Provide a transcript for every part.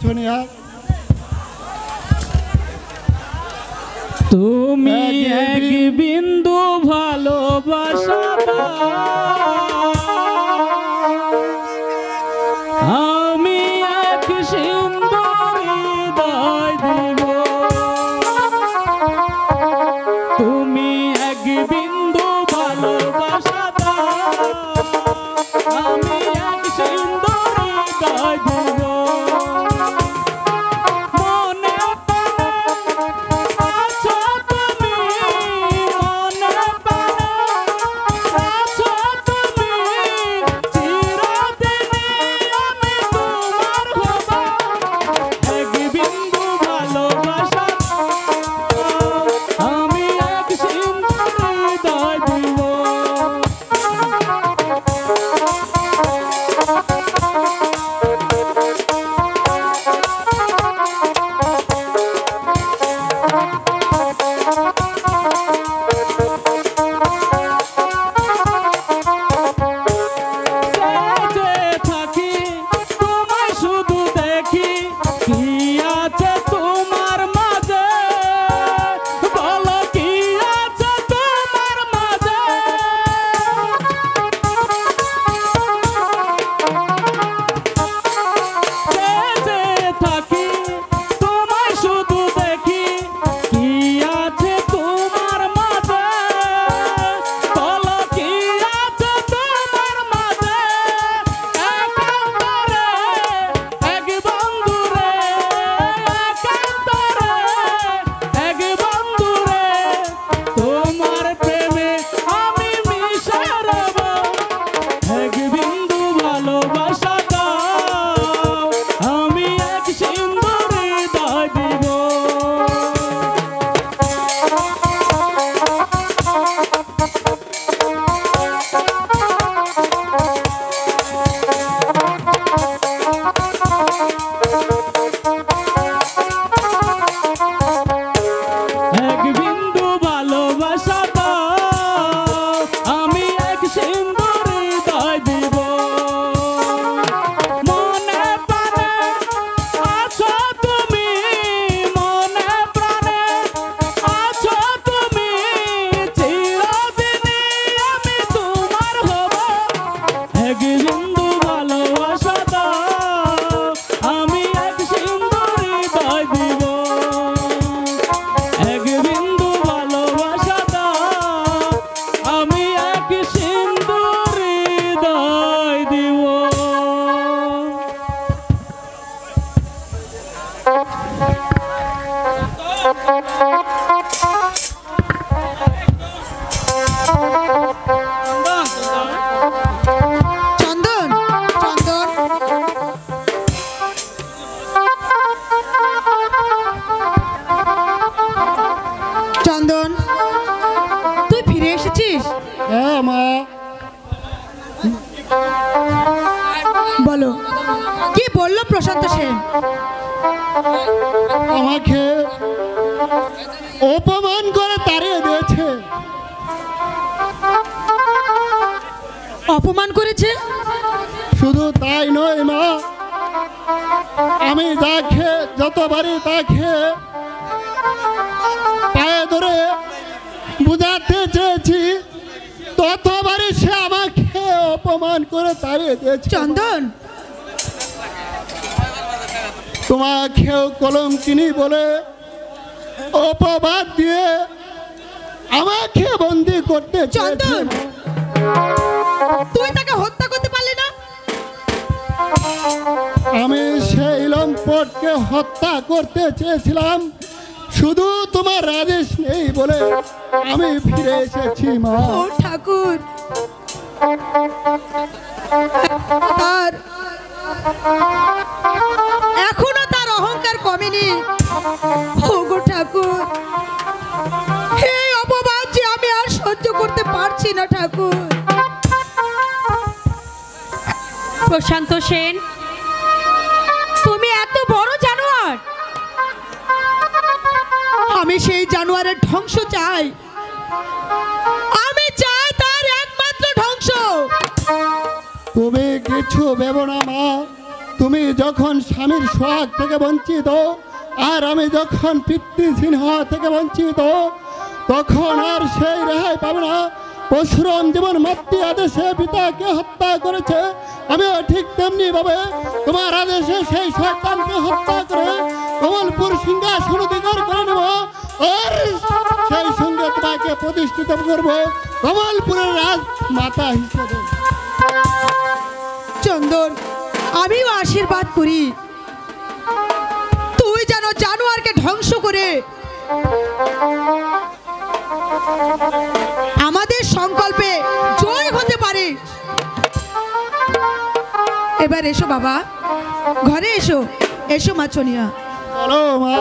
ছনিয়া তুমি এক বিন্দু ভালোবাসা আমি এক সিন্ধু হৃদয় দিব তুমি এক বিন্দু ভালোবাসা আমি এক সিন্ধু হৃদয় দিব বলো কি বললো প্রশান্ত সেন? আমাকে অপমান করে তাড়িয়ে দিয়েছে। অপমান করেছে? শুধু তাই নয় মা, আমি তাকে যতবারই তাকে পায়ে ধরে বুঝাতে চেয়েছি ততবারই সে আমাকে অপমান করে তাড়িয়ে দিয়েছে। চন্দন, তোমাকেও কলঙ্কিনী বলে অপবাদ দিয়ে আমাকে বন্দি করতে চন্দন, তুই তাকে হত্যা করতে পারলি না? আমি সেই লম্পটকে হত্যা করতে চেয়েছিলাম, শুধু তোমার রাজেশ নেই বলে আমি ফিরে এসেছি মা। ও ঠাকুর, তার এখনো তার অহংকার কমেনি। ও গো ঠাকুর, এই অপবাদ যে আমি আর সহ্য করতে পারছি না ঠাকুর। প্রশান্ত সেন, তুমি এত বড় জানোয়ার? আমি সেই জানোয়ারের ধ্বংস চাই, আমি চাই তার একমাত্র ধ্বংস। তুমি কিছু ভেবো না মা, তুমি যখন স্বামীর সোহাগ থেকে বঞ্চিত আর আমি যখন পিতৃহীন হওয়া থেকে বঞ্চিত, তখন আর সেই রেহাই পাবে না। পরশুরাম যেমন মাতৃ আদেশে পিতাকে হত্যা করেছে, আমিও ঠিক তেমনি ভাবে তোমার আদেশে সেই শয়তানকে হত্যা করে কমলপুর সিংহাসন অধিকার করে নেব, আর সেই সঙ্গে তোমাকে প্রতিষ্ঠিত করব কমলপুরের রাজমাতা হিসেবে। চন্দন, আমিও আশীর্বাদ করি তুই যেন জানোয়ারকে ধ্বংস করে আমাদের সংকল্পে জয় হতে পারে। এবার এসো বাবা, ঘরে এসো। এসো মা চনিয়া। বলো মা।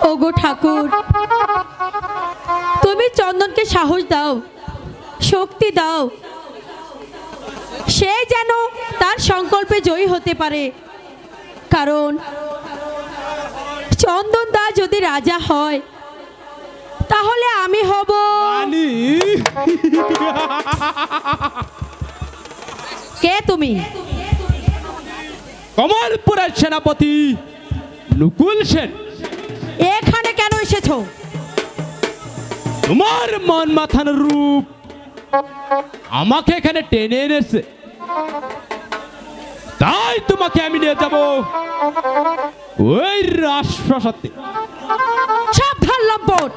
ওগো ঠাকুর, তুমি চন্দনকে সাহস দাও, শক্তি দাও, সে যেন তার সংকল্পে জয়ী হতে পারে। কারণ চন্দন দা যদি রাজা হয়, তাহলে আমি হব কে? তুমি কমলপুরের সেনাপতি নকুল সেন। এখানে কেন এসেছো? তোমার মন মাথানোর রূপ আমাকে এখানে টেনে এনেছে, তাই তোমাকে আমি নিয়ে যাব ওই রাজপ্রাসাদে। সাবধান লম্পট,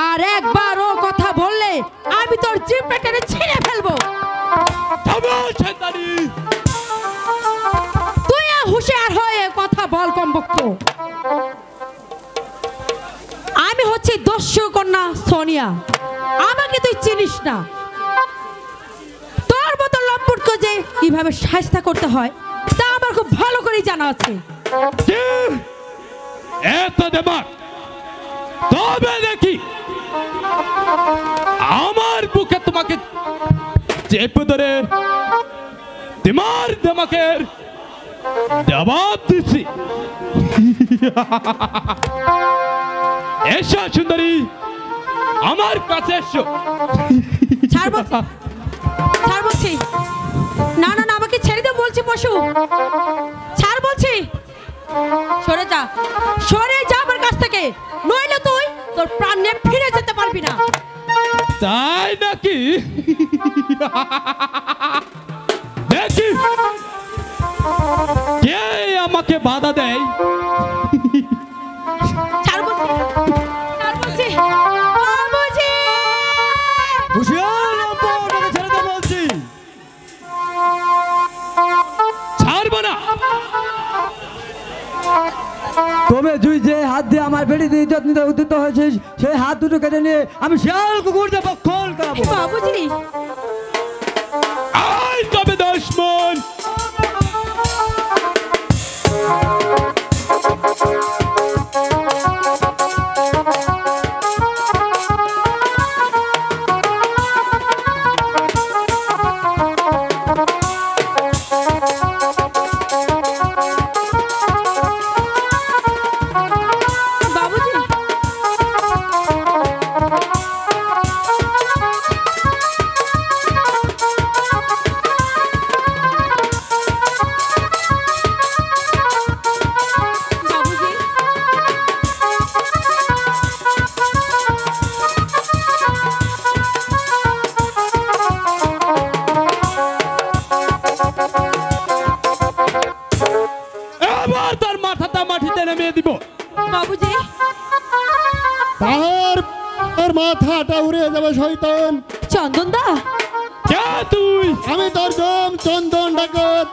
আর একবার ও কথা বললে আমি তোর জিভটা টেনে ছিঁড়ে ফেলবো। তুই হুঁশিয়ার হয়ে কথা বল কমবক্ত। আমি হচ্ছে দস্যু কন্যা সোনিয়া, আমাকে তুই চিনিস না। তোর মতো লম্পটকে যে কিভাবে শাস্তি করতে হয় তা আমার খুব ভালো করে জানা আছে। এত দেমাক, তবে দেখি আমার বুকে তোমাকে চেপে ধরে তোমার দেমাকের জবাব দিচ্ছি। এসো সুন্দরী, আমার কাছে এসো। ছাড় বলছি। না না না, আমাকে ছেড়ে দে বলছি। পশু ছাড় বলছি। সরে যা আমার কাছ থেকে, নইলে তুই তোর প্রাণ নিয়ে ফিরে যেতে পারবি না। তাই নাকি? দেখি কে আমাকে বাধা দেয়। ছাড় বলছি। ছাড়বো না। তবে তুই যে হাত দিয়ে আমার বেড়িতে ইজ্জত নিতে উদ্যত হয়েছিস, সেই হাত দুটো কেটে নিয়ে আমি শিয়াল কুকুর দিয়ে বক্ষণ করাবো। বাবুজি, আয় তবে দুশমন। মাথাটা উড়ে যাবে শয়তান। চন্দন দা, তুই? আমি তোর নাম চন্দন ডাকত।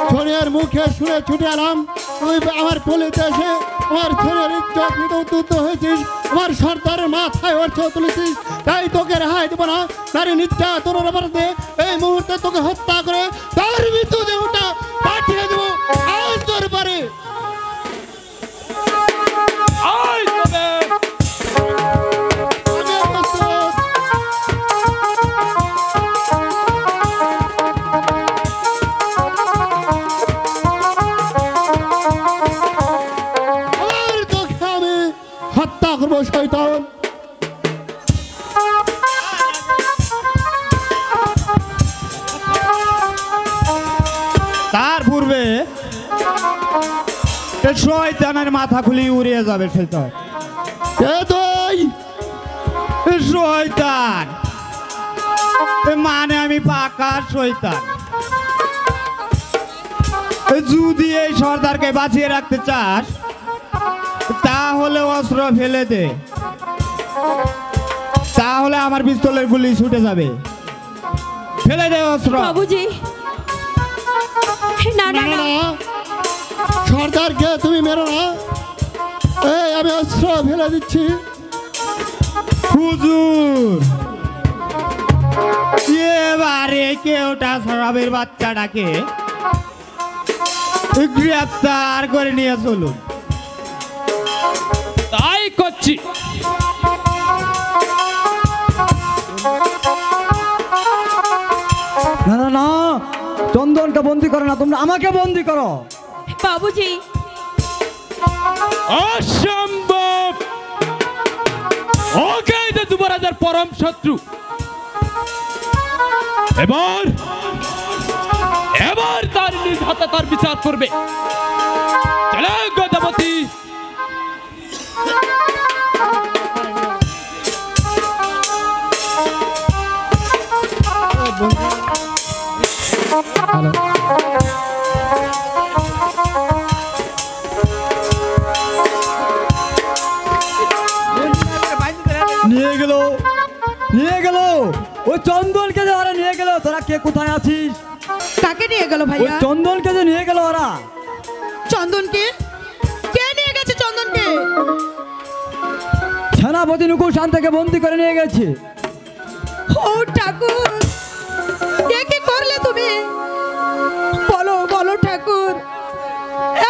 সোনিয়ার মুখে শুনে ছুটে এলাম, তুই আমার পলিতে এসে আমার ছেলের ইজ্জত নিতে উদ্যত হয়েছিস, আমার সর্দারের মাথায় অর্থ তুলেছিস, তাই তোকে রেহাই দেবো না। নারী নির্যাতনের অপরাধে এই মুহূর্তে তোকে হত্যা করে তার মৃত্যু দেহটা পাঠিয়ে দেবো আজ তোর পারে। শয়তান, শয়তানের মাথা খুলি উড়িয়ে যাবে শয়তান। কে তুই? শয়তান মানে আমি পাকা শয়তান। যদি এই সর্দারকে বাঁচিয়ে রাখতে চাস তাহলে অস্ত্র ফেলে দে, তাহলে আমার পিস্তলের গুলি ছুটে যাবে। ফেলে দে অস্ত্র। বাবুজি না না না না না, সর্দারকে তুমি মেরো না। এই আমি অস্ত্র ফেলে দিচ্ছি। হুজুর এবারে কেউটা সরাবের বাচ্চাটাকে গ্রেপ্তার করে নিয়ে চলুন। তাই করছি। না না না, চন্দনকে বন্দি করো না, তোমরা আমাকে বন্দি করো। বাবুজি অসম্ভব, ওকে তো যুবরাজের পরম শত্রু। এবার এবার তার নিজ হাতে তার বিচার করবে। চলো গদাবতী। নিয়ে গেল নিয়ে গেল ওই চন্দনকে যে ওরা নিয়ে গেল। তোরা কে কোথায় আছিস? কাকে নিয়ে গেল ওই ভাইয়া? চন্দনকে যে নিয়ে গেল ওরা। চন্দনকে? কে নিয়ে গেছে চন্দনকে? সেনাপতি নুকুল শান থেকে বন্দি করে নিয়ে গেছে। ও ঠাকুর, এ কি করলে তুমি? বলো বলো ঠাকুর,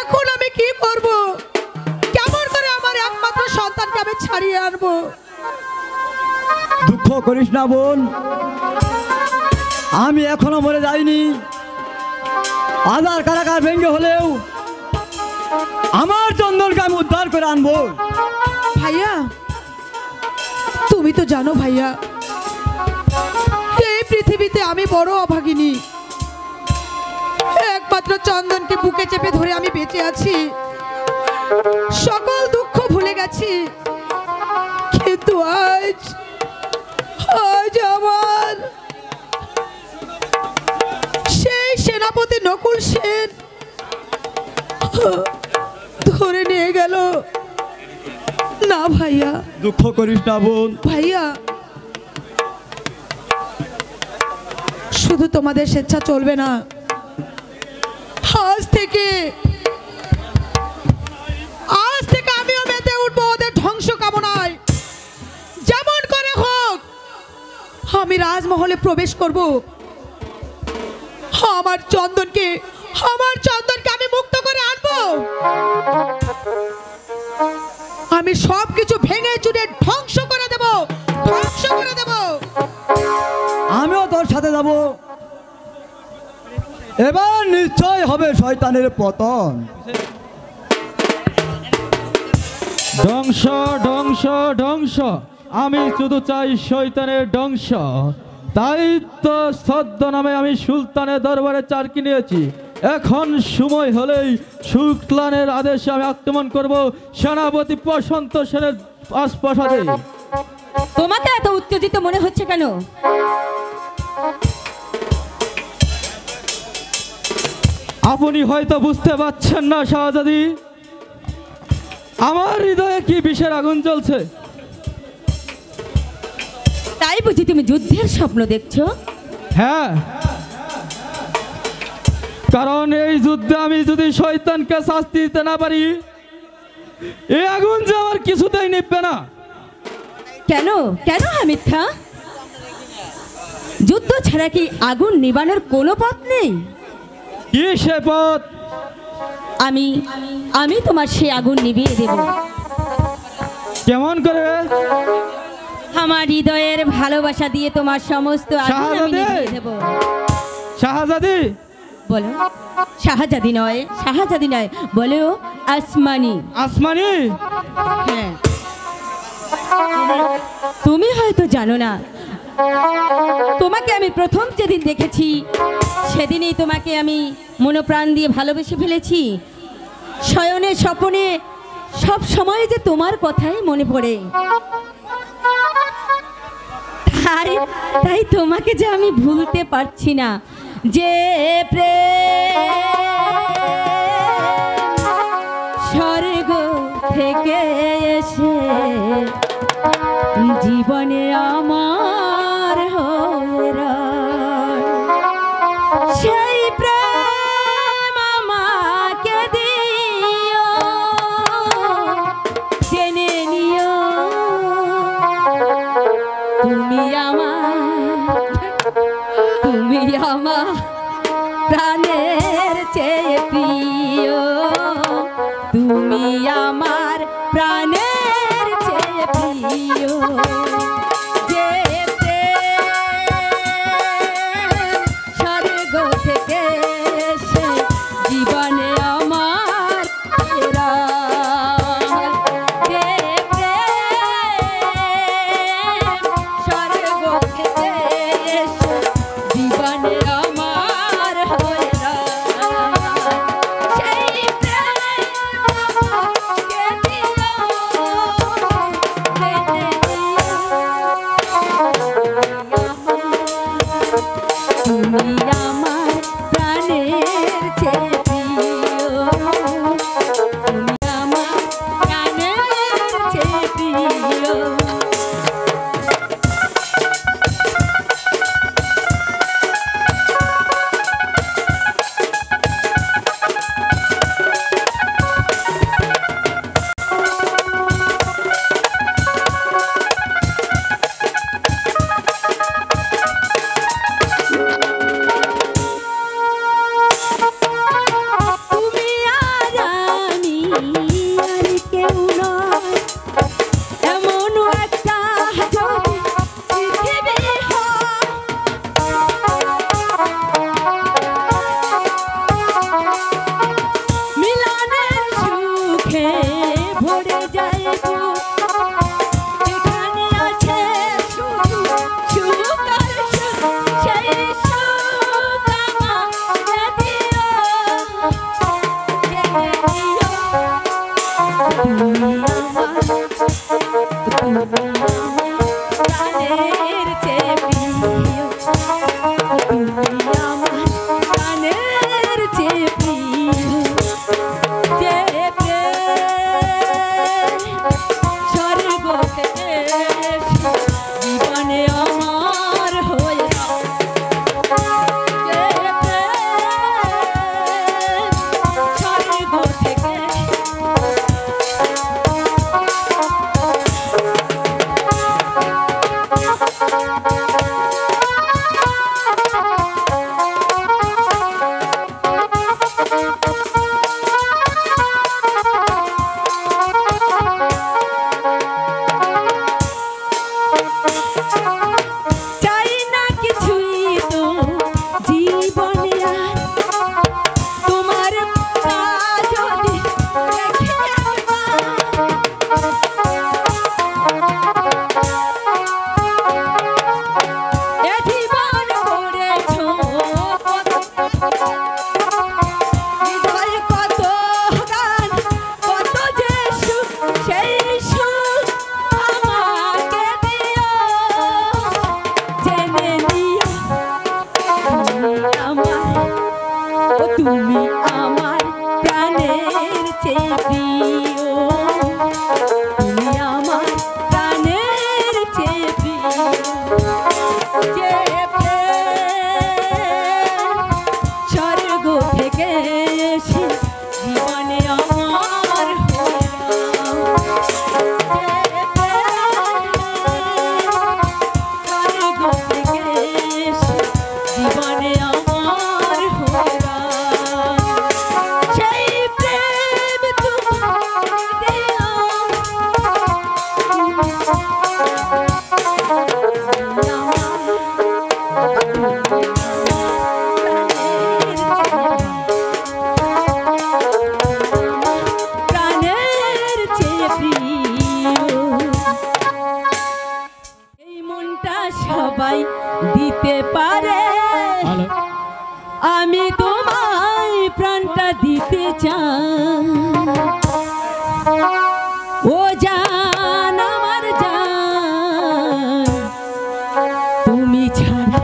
এখন আমি কি করব? কেমন করে আমার একমাত্র সন্তানকে আমি ছাড়িয়ে আনবো? দুঃখ করিস না বোন, আমি এখনো মরে যাইনি। আধার কারাগার ভেঙে হলেও আমার চন্দনকে আমি উদ্ধার করে আনবো। ভাইয়া তুমি তো জানো ভাইয়া, এই পৃথিবীতে আমি বড় অভাগিনী। একমাত্র চন্দনকে বুকে চেপে ধরে আমি বেঁচে আছি, সকল দুঃখ ভুলে গেছি। কিন্তু আজ আজ আমার সেই সেনাপতি নকুল সেন ধরে নিয়ে গেল। না ভাইয়া, দুঃখ করিস না বোন। ভাইয়া শুধু তোমাদের স্বেচ্ছা চলবে না। আজ থেকে আমিও মেতে উঠবো ওদের ধ্বংস কামনায়। যেমন করে হোক আমি রাজমহলে প্রবেশ করব। আমার চন্দনকে আমি মুক্ত করে আনবো। আমি সবকিছু ভেঙে চুরে ধ্বংস করে দেব। আমিও তোর সাথে যাব। এবার নিশ্চয় হবে শয়তানের পতন। ধ্বংস ধ্বংস ধ্বংস, আমি শুধু চাই শয়তানের ধ্বংস। তাই তো সদ্য নামে আমি সুলতানের দরবারে চারকি নিয়েছি। এখন সময় হলেই সুলতানের আদেশে আমি আক্রমণ করব সেনাপতি প্রশান্ত সেনের রাজপ্রাসাদে। তোমাকে এত উত্তেজিত মনে হচ্ছে কেন? আপনি হয়তো বুঝতে পারছেন না শাহজাদি, আমার হৃদয়ে কি বিষের আগুন জ্বলছে। তাই বুঝি তুমি যুদ্ধের স্বপ্ন দেখছো? হ্যাঁ, কারণ এই যুদ্ধে আমি যদি শয়তানকে শাস্তি দিতে না পারি, এই আগুন যে আমার কিছুতেই নিভবে না। কেন কেন হামিদ খাঁ? যুদ্ধ ছাড়া কি আগুন নিবানোর কোনো পথ নেই? কি সে পথ? আমি আমি তোমার সেই আগুন নিভিয়ে দেব। কেমন করে? আমার হৃদয়ের ভালোবাসা দিয়ে তোমার সমস্ত আগুন আমি শাহজাদি! নিভিয়ে দেব। শাহজাদি, বলো। শাহজাদি নয়, বলো আসমানি। আসমানি, হ্যাঁ, তুমি হয়তো জানো না, তোমাকে আমি প্রথম যেদিন দেখেছি সেদিনই তোমাকে আমি মনোপ্রাণ দিয়ে ভালোবেসে ফেলেছি। শয়নে স্বপনে সব সময় যে তোমার কথাই মনে পড়ে। তাই তাই তোমাকে যে আমি ভুলতে পারছি না। যে প্রেম স্বর্গ থেকে এসে জীবনে আমার হয়ে রয়, সেই প্রেম আমাকে দিও, জেনে নিও তুমি আমার প্রাণের চেয়ে প্রিয়, তুমি আমার প্রাণের চেয়ে প্রিয়। যে প্রেম স্বর্গ থেকে এসে জীবনে আমার ফেরায়, যে প্রেম স্বর্গ থেকে এসে জীবনে আমার হয়ে রয়, সেই প্রেম আমাকে দিও, জেনে নিও তুমি আমার প্রাণের চেয়ে প্রিয়, তুমি আমার প্রাণের চেয়ে প্রিয়। তুমি আর আমি আর কেউ নয়, এমন একটা যদি পৃথিবী হয়, মিলনের সুখে ভরে যায় বুক, যেখানে আছে শুধু সুখ আর সুখ, সেই সুখ আমাকে দিও, জেনে নিও তুমি আমার প্রাণের চেয়ে প্রিয়, তুমি আমার প্রাণের চেয়ে প্রিয়। যে প্রেম স্বর্গ থেকে এসে জীবনে আমার হয়ে রয়, যে প্রেম স্বর্গ থেকে চাই না কিছুই তো জীবনে আর, তোমার কাজ যদি দেখে একবার, এ জীবন করেছো হৃদয়ে কত গান, কত যে সুখ, সেই সুখ আমাকে দিও, জেনে নিও তুমি আমার প্রাণের চেয়ে প্রিয়, তুমি আমার প্রাণের চেয়ে প্রিয়। যে প্রেম স্বর্গ থেকে এসে জীবনে আমার হয়ে রয়, যে প্রেম স্বর্গ থেকে এসে জীবনে আমার হয়ে রয়, সেই প্রেম তুমি দিও, প্রাণের চেয়ে প্রিয়। এই মনটা সবাই দিতে পারে, আমি তোমায় প্রাণটা দিতে চাই। ও জান আমার জান তুমি ছাড়া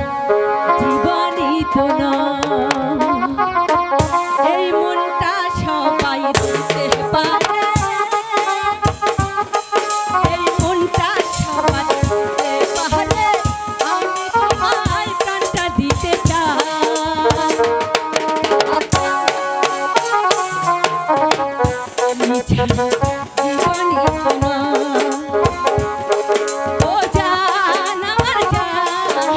জীবনই তো না এই মনটা সবাই দিতে পারে এই মনটা সবাই দিতে পারে আমি তোমায় প্রাণটা দিতে চাই তুমি ছাড়া জীবনই তো না ও জান আমার জান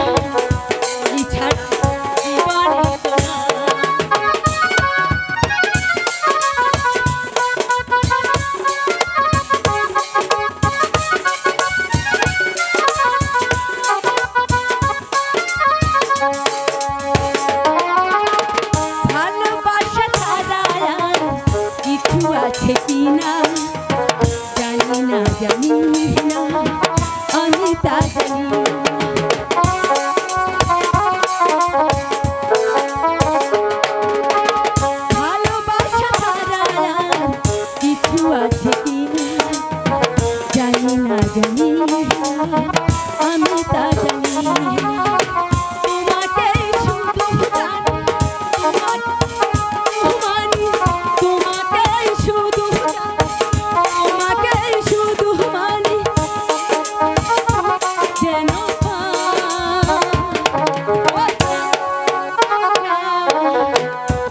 তুমি ছাড়া জীবনই তো না ভালোবাসা ছাড়া আর কিছু আছে কিনা জানি না আমি তা জানি না। ভালোবাসা ছাড়া আর কিছু আছে কিনা জানি না আমি তা জানি না। তোমাকেই শুধু জানি তোমাকেই শুধু তোমাকেই শুধু মানি যেন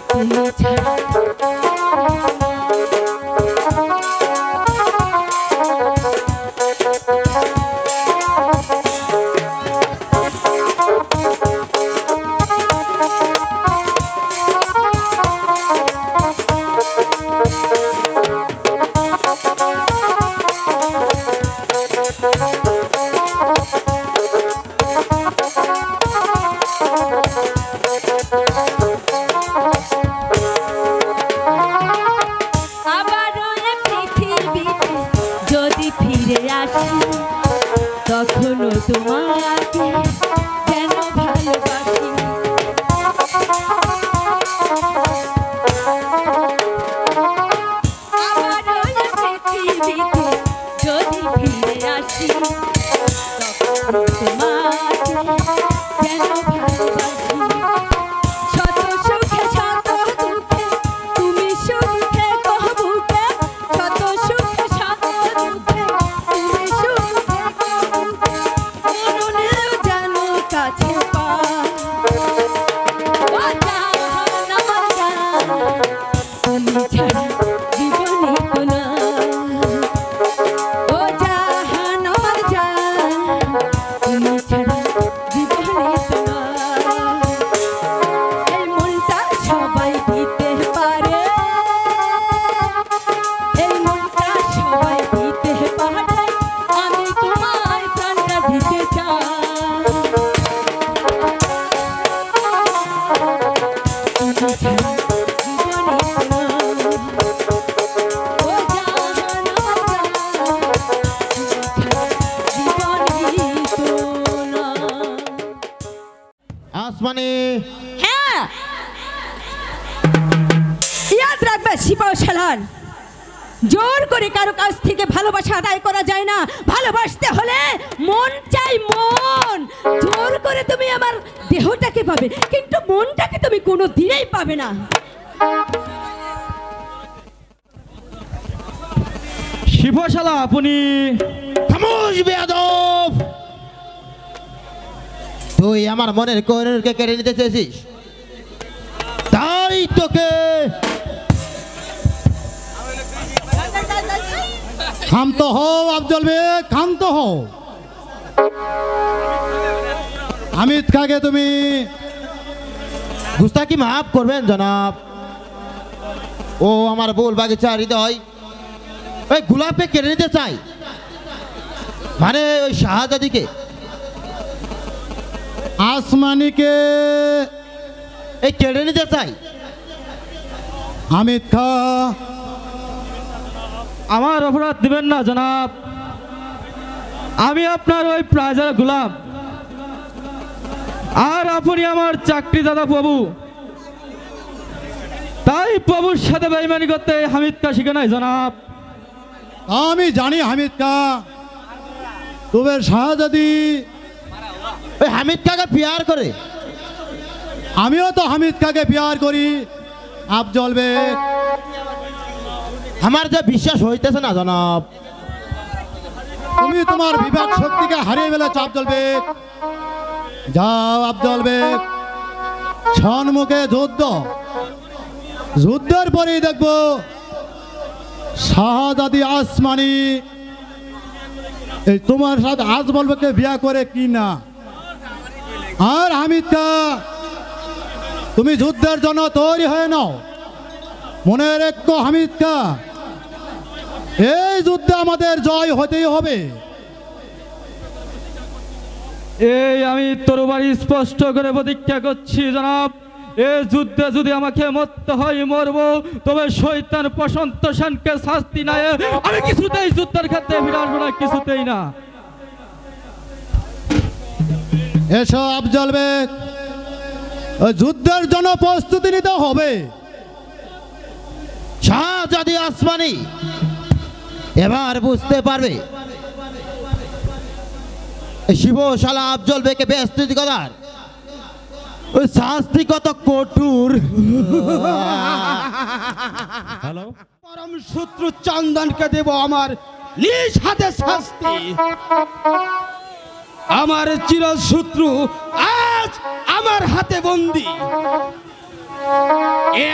তুমি ছাড়া আবারও এ পৃথিবীতে যদি ফিরে আসি তখনও তোমাকে যেন ভালোবাসি আবারও এ পৃথিবীতে যদি ফিরে আসি তখনও তোমাকে যেন ভালোবাসি শত সুখে শত দুঃখে তুমি সুখে কহবুকে শত সুখে শত দুঃখে তুমি সুখে কহবুকে মরণেও যেন কাছে পাই ও জান আমার জান তুমি ছাড়া জীবনই তো না ও জান আমার জান তুমি ছাড়া জীবনই তো না এই মনটা সবাই দিতে পারে এই মনটা সবাই দিতে পারে আমি তোমায় প্রাণটা দিতে চাই তুমি ছাড়া জীবনই তো না ও জান আমার জান তুমি ছাড়া জীবনই তো না। আসমানি হ্যাঁ ইয়াদ রাখবে সিপাহ সালার জোর করে কারো কাছ থেকে ভালোবাসা আদায় করা যায় না ভালোবাসতে হলে মন চাই মন জোর করে তুমি আমার দেহটাকে পাবে কিন্তু মনটাকে তুমি কোনো দিনেই পাবে না শিবশালা আপনি খামোশ বেয়াদব তুই আমার মনের কোণকে কেড়ে নিতে চেয়েছিস তাই তোকে ক্ষান্ত হও আফজল বেগ ক্ষান্ত হও হামিদ খাকে তুমি গুস্তাকি মাফ করবেন জনাব ও আমার ভুল বাগিচা হৃদয় ওই গোলাপকে কেড়ে নিতে চাই মানে ওই শাহজাদিকে আসমানিকে এই কেড়ে নিতে চাই হামিদ খা আমার অপরাধ দিবেন না জনাব আমি আপনার ওই প্রাইজের গোলাম আর আপনি আমার চাকরি দাদা বাবু তাই প্রভুর সাথে বেঈমানি করতে হামিদ কা শিখে নাই জনাব। আমি জানি হামিদ কা তোমার শাহজাদি ওই হামিদ কাকে পিয়ার করে। আমিও তো হামিদ কাকে প্যার করি। আফজল বেগ আমার যে বিশ্বাস হইতেছে না জনাব। তুমি তোমার বিবেক শক্তিকে হারিয়ে ফেলেছ আফজল বেগ। যাও আফজল বেগ, সম্মুখে যুদ্ধ, যুদ্ধের পরেই দেখবো শাহজাদি আসমানি এই তোমার সাথে আফজল বেগকে বিয়ে করে কি না। আর হামিদ কা তুমি যুদ্ধের জন্য তৈরি হয়ে নাও। মনে রেখো হামিদ কা, এই যুদ্ধে আমাদের জয় হতেই হবে। এই আমি তরবারি স্পষ্ট করে প্রতিজ্ঞা করছি জনাব, এই যুদ্ধে যদি আমাকে মরতে হয় মরবো, তবে শয়তান প্রশান্ত সেনকে শাস্তি নাই আমি কিছুতেই যুদ্ধের ক্ষেত্রে ফিরে আসবো না, কিছুতেই না। এসো আফজল বেগ, ওই যুদ্ধের জন্য প্রস্তুতি নিতে হবে। শাহজাদি আসমানি এবার বুঝতে পারবে শিবশালা আফজল বেগকে বেস্তি করার ওই শাস্তি কত কঠোর। হ্যালো, পরম শত্রু চন্দনকে দেব আমার নিজ হাতে শাস্তি। আমার চিরশত্রু আজ আমার হাতে বন্দি।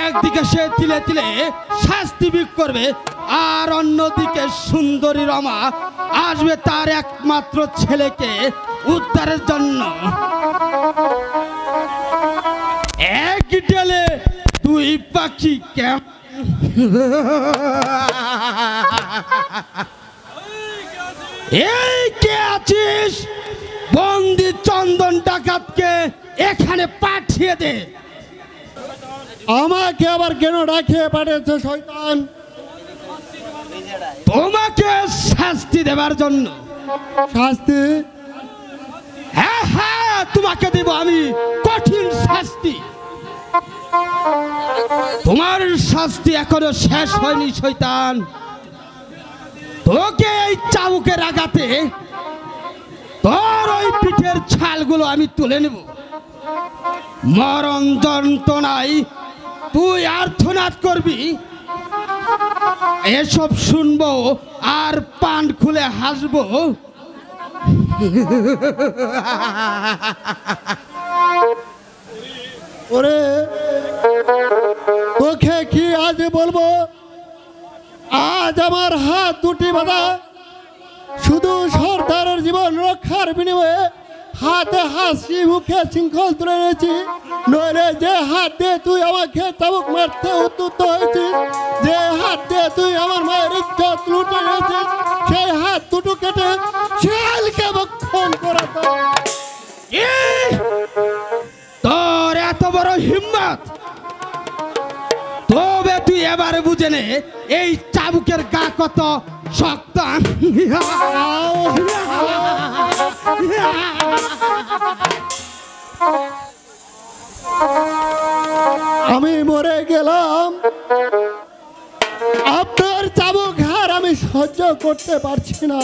একদিকে সে তিলে তিলে শাস্তি ভোগ করবে, আর অন্যদিকে সুন্দরী রমা আসবে তার একমাত্র ছেলেকে উদ্ধারের জন্য। এক ডেলে দুই পাখি কেমন। এই কে আছিস? বন্দি চন্দন ডাকাতকে এখানে পাঠিয়ে দে। আমাকে আবার কেন ডাকিয়ে পাঠিয়েছে শয়তান? তোমাকে শাস্তি দেবার জন্য। শাস্তি? হ্যাঁ হ্যাঁ, তোমাকে দেব আমি কঠিন শাস্তি। তোমার শাস্তি এখনো শেষ হয়নি শয়তান। তোকে এই চাবুকের আঘাতে তোর ওই পিঠের ছালগুলো আমি তুলে নেব। মরণ যন্ত্রণায় তুই আর্তনাদ করবি, এসব শুনবো আর পান খুলে হাসবো। ওরে তোকে কি আজ বলবো? আজ আমার হাত দুটি বাঁধা, শুধু সর্দারের জীবন রক্ষার বিনিময়ে হাতে হাসি মুখে শৃঙ্খল তুলে নিয়েছি। নইলে যে হাত দিয়ে তুই আমাকে চাবুক মারতে উদ্যত হয়েছিস, যে হাত দিয়ে তুই আমার মায়ের ইজ্জত লুটে নিয়েছিস, সেই হাত দুটো কেটে শিয়ালকে ভক্ষণ করাতো। তোর এত বড় হিম্মত, তবে তুই এবারে বুঝে নে এই চাবুকের গা কত শক্ত। আমি মরে গেলাম, আপনার চাবুক হার আমি সহ্য করতে পারছি না।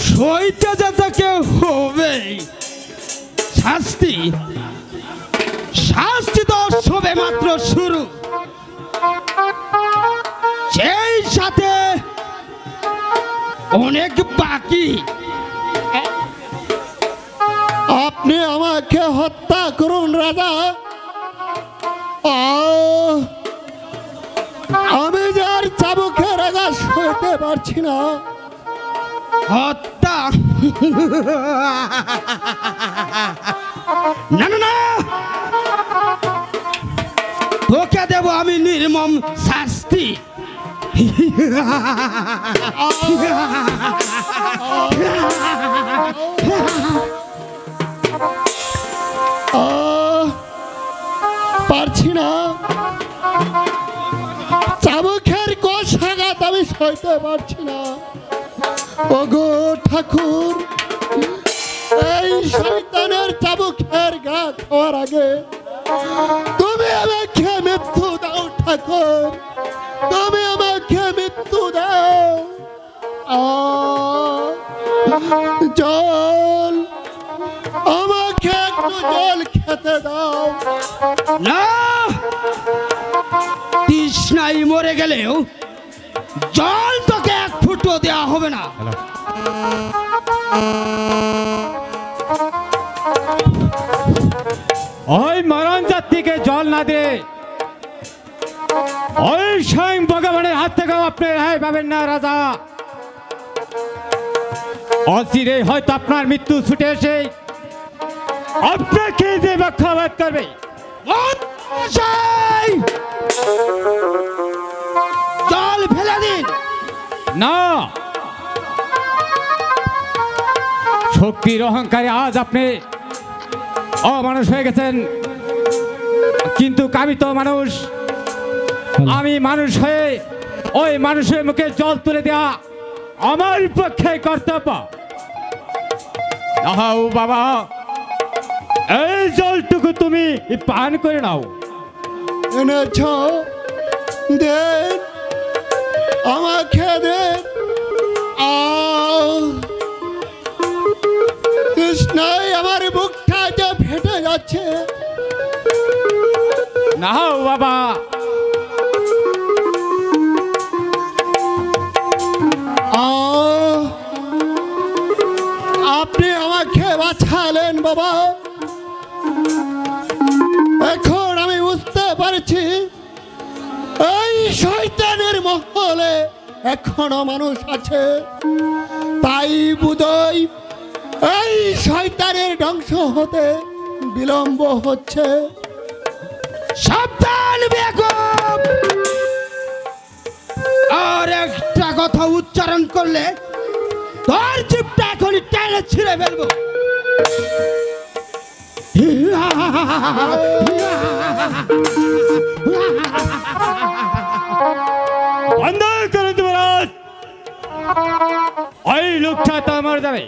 সইতে যেতে হবে শাস্তি। শাস্তি তো সবে মাত্র শুরু, সেই সাথে অনেক বাকি। আপনি আমাকে হত্যা করুন রাজা, আমি যার চাবুকের আঘাত সইতে পারছি না। হত্যা? না না না, তোকে দেব আমি নির্মম শাস্তি। পারছি না, চাবুকের কোষ আঘাত আমি সইতে পারছি না। ওগো ঠাকুর, এই শয়তানের চাবুকের গা খাওয়ার আগে তুমি আমাকে মৃত্যু দাও ঠাকুর, তুমি আমাকে মৃত্যু দাও। জল, আমাকে একটু জল খেতে দাও। না, তৃষ্ণায় মরে গেলেও জল তোকে এক ফুটো দেওয়া হবে না। ওই মরণ জাতিকে জল না দিয়ে ওই স্বয়ং ভগবানের হাত থেকেও আপনি রেহাই পাবেন না রাজা। অচিরে হয়তো আপনার মৃত্যু ছুটে এসে আপনাকে যে বক্ষাঘাত করবে। মহাশয়, জল ফেলে দিন। না, শক্তির অহংকারে আজ আপনি অমানুষ হয়ে গেছেন, কিন্তু আমি তো মানুষ। আমি মানুষ হয়ে ওই মানুষের মুখে জল তুলে দেওয়া আমার পক্ষে কর্তব্য। নাও বাবা, এই জলটুকু তুমি পান করে নাও। এনেছ, দেন, আমাকে দেন। তৃষ্ণায় আমার বুকটা যে ফেটে যাচ্ছে। নাও বাবা। আপনি আমাকে বাঁচালেন বাবা। এখন আমি বুঝতে পারছি এই শয়তানের মহলে এখনো মানুষ আছে। তাই বুঝই এই শয়তানের ধ্বংস হতে বিলম্ব হচ্ছে। সাবধান বেগম, আর একটা কথা উচ্চারণ করলে তোর জিভটা এখনই টেনে ছিঁড়ে ফেলবো। বন্ধ করে যুবরাজ, ওই লোকটা তো মারা যাবে।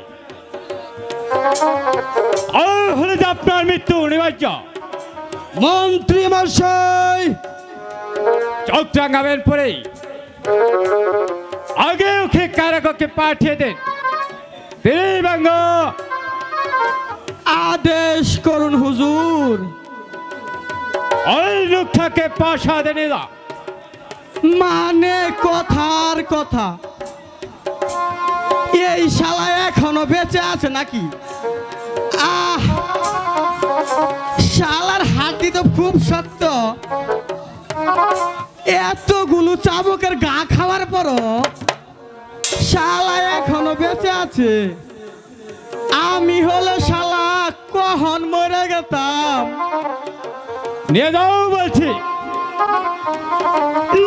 হলে যে আপনার মৃত্যু অনিবার্য। মন্ত্রী মশাই, চোখ রাঙাবেন পরে আগে ওকে কারাগারে পাঠিয়ে দেন। ত্রিভঙ্গ, আদেশ করুন হুজুর। ওই লোকটাকে প্রাসাদে নিয়ে যাও। মানে কথার কথা, এই শালা এখনো বেঁচে আছে নাকি? শালার হাতি তো খুব শক্ত। এতগুলো চাবুকের গা খাওয়ার পরও শালা এখনো বেঁচে আছে। আমি হলো শালা কখন মরে গেতাম। নিয়ে যাও বলছি।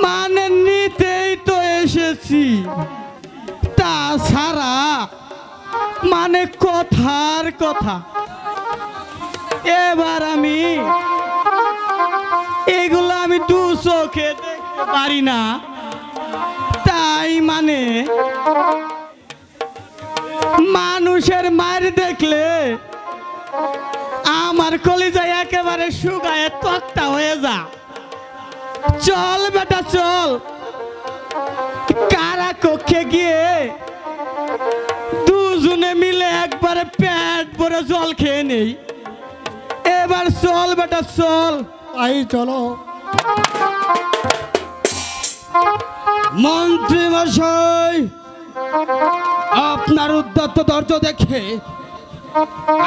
মানে নিতেই তো এসেছি, তাছাড়া মানে কথার কথা। এবার আমি এগুলো আমি দু চোখে দেখতে পারি না, তাই মানে মানুষের মার দেখলে আমার কলিজা একেবারে শুকায় তক্তা হয়ে যা। চল বেটা চল, কারা কক্ষে গিয়ে দুজনে মিলে একবারে পেট ভরে জল খেয়ে নেই। এবার চল বেটা চল। তাই চলো। মন্ত্রী মশাই, আপনার উদ্যত ধৈর্য দেখে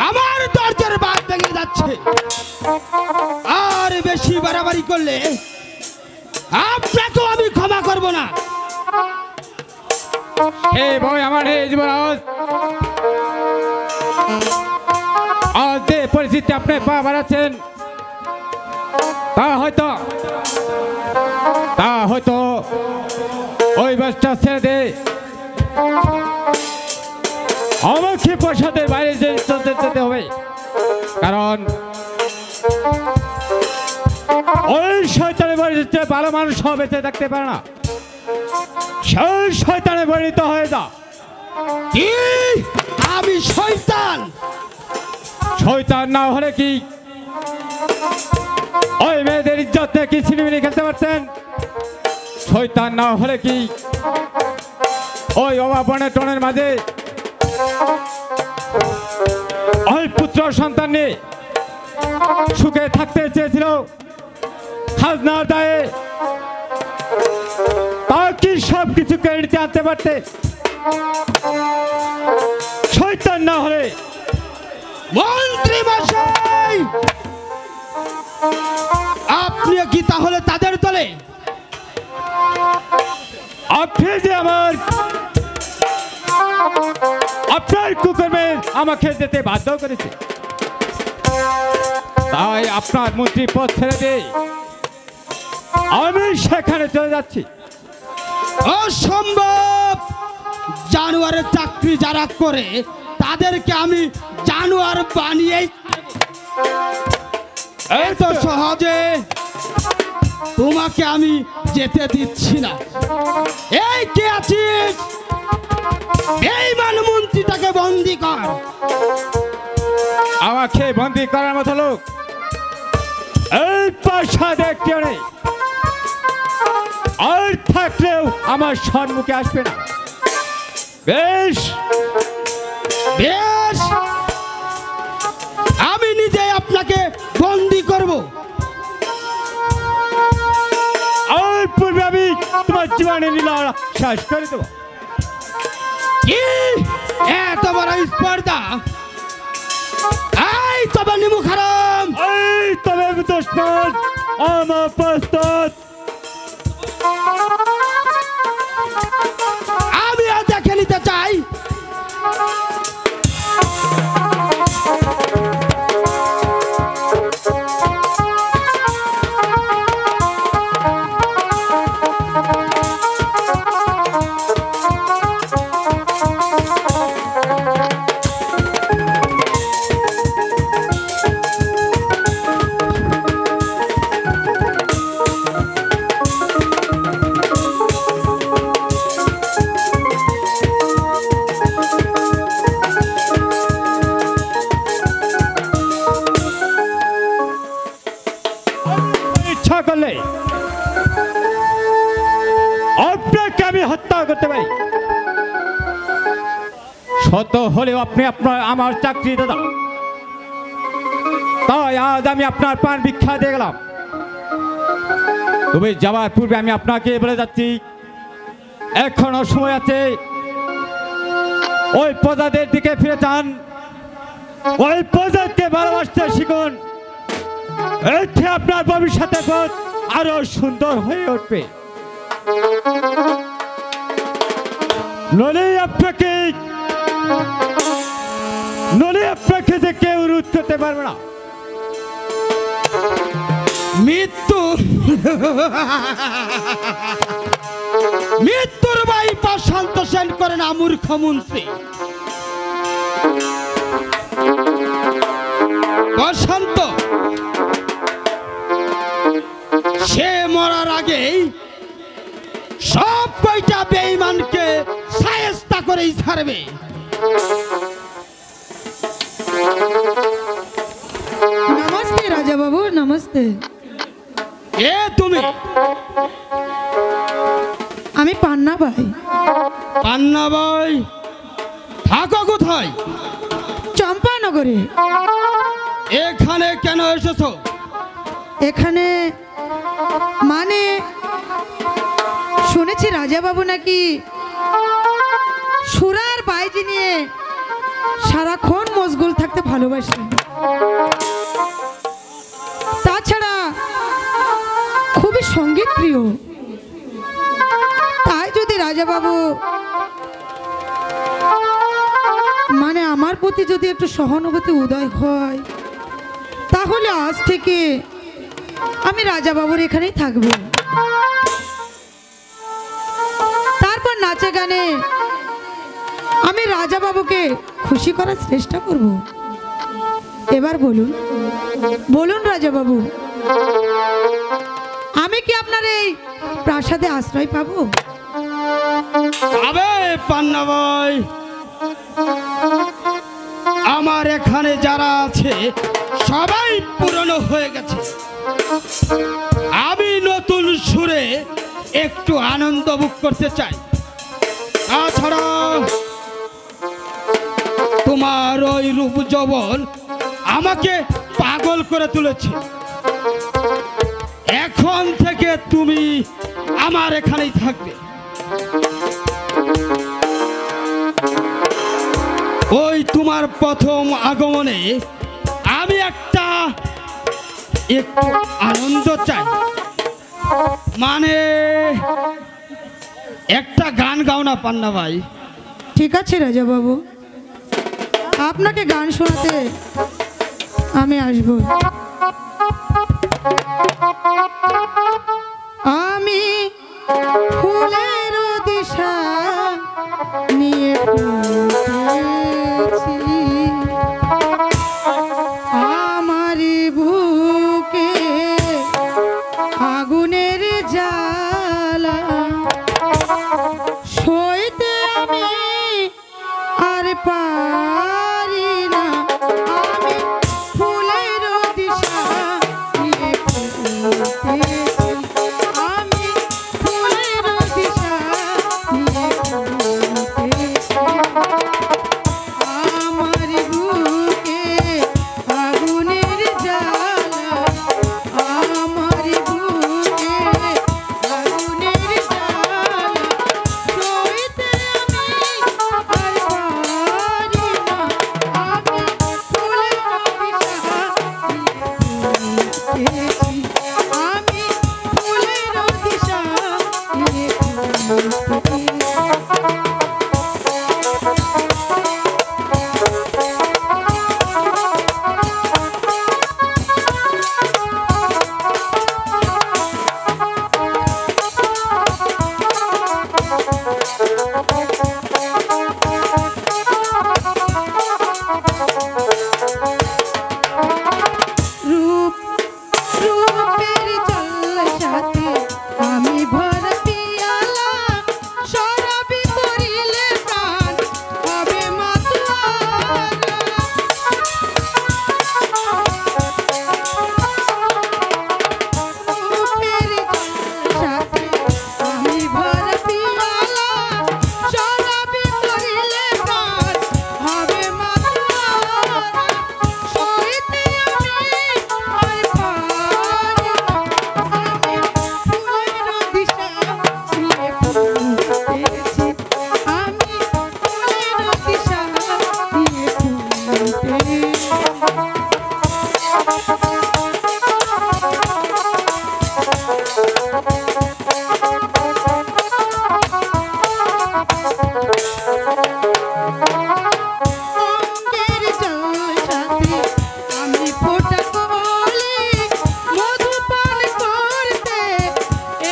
আমার ধৈর্যের বাঁধ ভেঙে যাচ্ছে। আর বেশি বাড়াবাড়ি করলে আপনাকেও আমি ক্ষমা করব না। হে ভাই আমার, হে যুবরাজ, আজ যে পরিস্থিতি আপনি পা বাড়াচ্ছেন তা হয়তো ওই বাসটা ছেড়ে দে, আমাকে প্রসাদের বাইরে যেতে হবে। কারণ ওই শয়তানের বাড়িতে ভালো মানুষ সব বেঁচে থাকতে পারে না। সেই শয়তানে পরিণত হয়ে যা। কি আমি শয়তান? শয়তান না হলে কি ওই মেয়েদের ইজ্জত নিয়ে কি ছিনিমিনি খেলতে পারতেন? শয়তান না হলে কি ওই অভাবনের টনের মাঝে ওই পুত্র সন্তান নিয়ে সুখে থাকতে চেয়েছিল খাজনার দায়ে? তা কি সব কিছু কেড়ে নিতে আনতে পারতে? শয়তান না হলে? মন্ত্রী মশাই, আপনি কি তাহলে তাদের দলে? আপনি যে আপনার কুকর্মে আমাকে যেতে বাধ্য করেছে, তাই আপনার মন্ত্রী পদ ছেড়ে দিয়ে আমি সেখানে চলে যাচ্ছি। অসম্ভব! জানোয়ারের চাকরি যারা করে তাদেরকে আমি জানোয়ার বানিয়ে এত সহজে তোমাকে আমি যেতে দিচ্ছি না। এই কে আছিস? বেঈমান মন্ত্রীটাকে বন্দি কর। আমাকে বন্দি করার মতো লোক এই প্রাসাদে কেউ নেই, আর থাকলেও আমার সম্মুখে আসবে না। বেশ বেশ, আমি নিজে আপনাকে বন্দি করব। আর পূর্বে আমি তোমার জীবনে লীলা শেষ করে দেবো। কি এত বড় স্পর্ধা? এই তবে নিমু খারাম, এই তবে দুশ্মন আমার প্রস্তুত। আমি আর দেখে নিতে চাই। ইচ্ছা করলে আপনাকে আমি হত্যা করতে পারি। শত হলেও আপনি আমার চাকরি দাদা, তাই আজ আমি আপনার প্রাণ ভিক্ষা দিয়ে গেলাম। তুমি যাওয়ার পূর্বে আমি আপনাকে বলে যাচ্ছি, এখনো সময় আছে। ওই প্রজাদের দিকে ফিরে যান, ওই প্রজাকে ভালোবাসতে শিখুন। এতে আপনার ভবিষ্যতের পথ আরো সুন্দর হয়ে উঠবে। নলে আপনাকে যে কেউ রোধ করতে পারবে না। মৃত্যুর ভাই প্রশান্ত সেন করে না মূর্খ মন্ত্রী। প্রশান্ত সে মরার আগেই সব কয়টা বেঈমানকে শায়েস্তা করেই ছাড়বে। নমস্তে রাজা বাবু, নমস্তে। এ তুমি? আমি পান্না ভাই। পান্না ভাই, থাকো কোথায়? চম্পানগরে। এখানে কেন এসেছো? এখানে মানে শুনেছি রাজা বাবু নাকি সুরার বাইজি নিয়ে সারাক্ষণ মশগুল থাকতে ভালোবাসে। তাছাড়া খুবই সঙ্গীত প্রিয়। তাই যদি রাজা বাবু মানে আমার প্রতি যদি একটু সহানুভূতি উদয় হয়, তাহলে আজ থেকে আমি রাজা বাবুর এখানেই থাকবো। তারপর নাচে গানে আমি রাজা বাবুকে খুশি করার চেষ্টা করব। এবার বলুন বলুন রাজা বাবু, আমি কি আপনার এই প্রাসাদে আশ্রয় পাবো? আবে পান্না ভাই, আমার এখানে যারা আছে সবাই পুরনো হয়ে গেছে। আমি নতুন সুরে একটু আনন্দ ভোগ করতে চাই। তাছাড়া তোমার ওই রূপ যৌবন আমাকে পাগল করে তুলেছে। এখন থেকে তুমি আমার এখানেই থাকবে। ওই তোমার প্রথম আগমনে আমি একটু আনন্দ চাই, মানে একটা গান গাও না পান্না ভাই। ঠিক আছে রাজা বাবু, আপনাকে গান শোনাতে আমি আসব। আমি ফুলের দিশা নিয়ে ফুটেছি, আমার বুকে আগুনের জ্বালা সইতে আমি আর পারি না। আমি ফুলের দিশা নিয়ে ফুটেছি, আমি ফুলের দিশা নিয়ে ফুটেছি, আমার বুকে আগুনের জ্বালা, আমার বুকে আগুনের জ্বালা সইতে আমি আর পারি না। আমি ফুলের দিশা নিয়ে ফুটেছি, আমি ফুলের দিশা নিয়ে ফুটেছি। রূপ রূপের জলসাতে আমি ভরা পিয়ালা, শরাবি করিলে প্রাণ হবে মাতোয়ারা। রূপের জলসাতে আমি ভরা পিয়ালা, শরাবি করিলে প্রাণ হবে মাতোয়ারা। সইতে আমি আর পারি না। আমি ফুলের দিশা নিয়ে ফুটেছি, আমি ফুলের দিশা নিয়ে ফুটেছি। অঙ্গের জলসাতে আমি ফোঁটা কলি, মধু পান করতে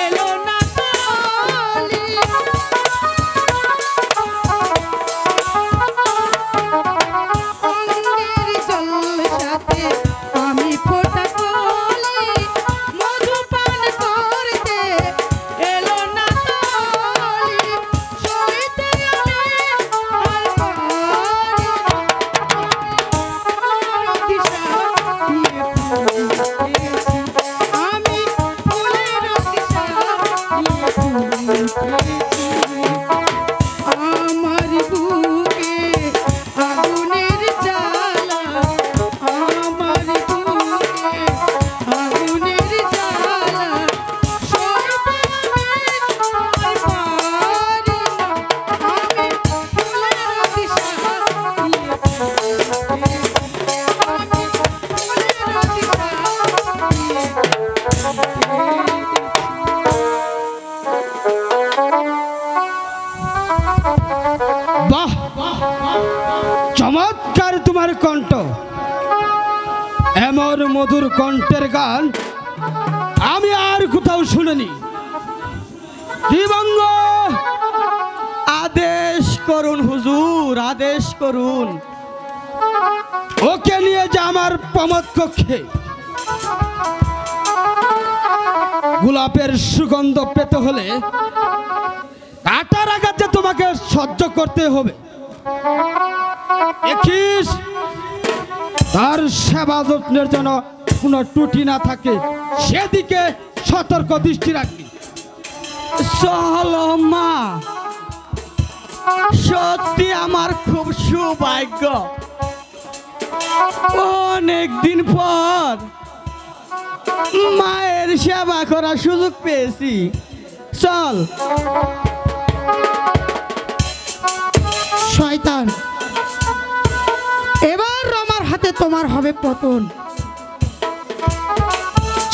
এলো না কলি। অঙ্গের জলসাতে আমি ফোঁটা কলি, মধু পান করতে এলো না কলি। সইতে আমি আর পারি না। আমি ফুলের দিশা নিয়ে ফুটেছি, আমার বুকে আগুনের জ্বালা, আমার বুকে আগুনের জ্বালা সইতে আমি আর পারি না। আমি ফুলের দিশা নিয়ে ফুটেছি, আমি ফুলের দিশা নিয়ে বাহ, চমৎকার তোমার কণ্ঠ। এমন মধুর কণ্ঠের গান আমি আর কোথাও শুনিনি। দিবঙ্গ, আদেশ করুন হুজুর, আদেশ করুন। ওকে নিয়ে যা আমার প্রমোদ কক্ষে। গোলাপের সুগন্ধ পেতে হলে কাটার আঘাত যে তোমাকে সহ্য করতে হবে। দেখিস তার সেবা যত্নের জন্য কোনো ত্রুটি না থাকে সেদিকে সতর্ক দৃষ্টি রাখবি। চলো মা, সত্যি আমার খুব সৌভাগ্য, অনেক দিন পর মায়ের সেবা করার সুযোগ পেয়েছি। চল। শয়তান, এবার রমার হাতে তোমার হবে পতন।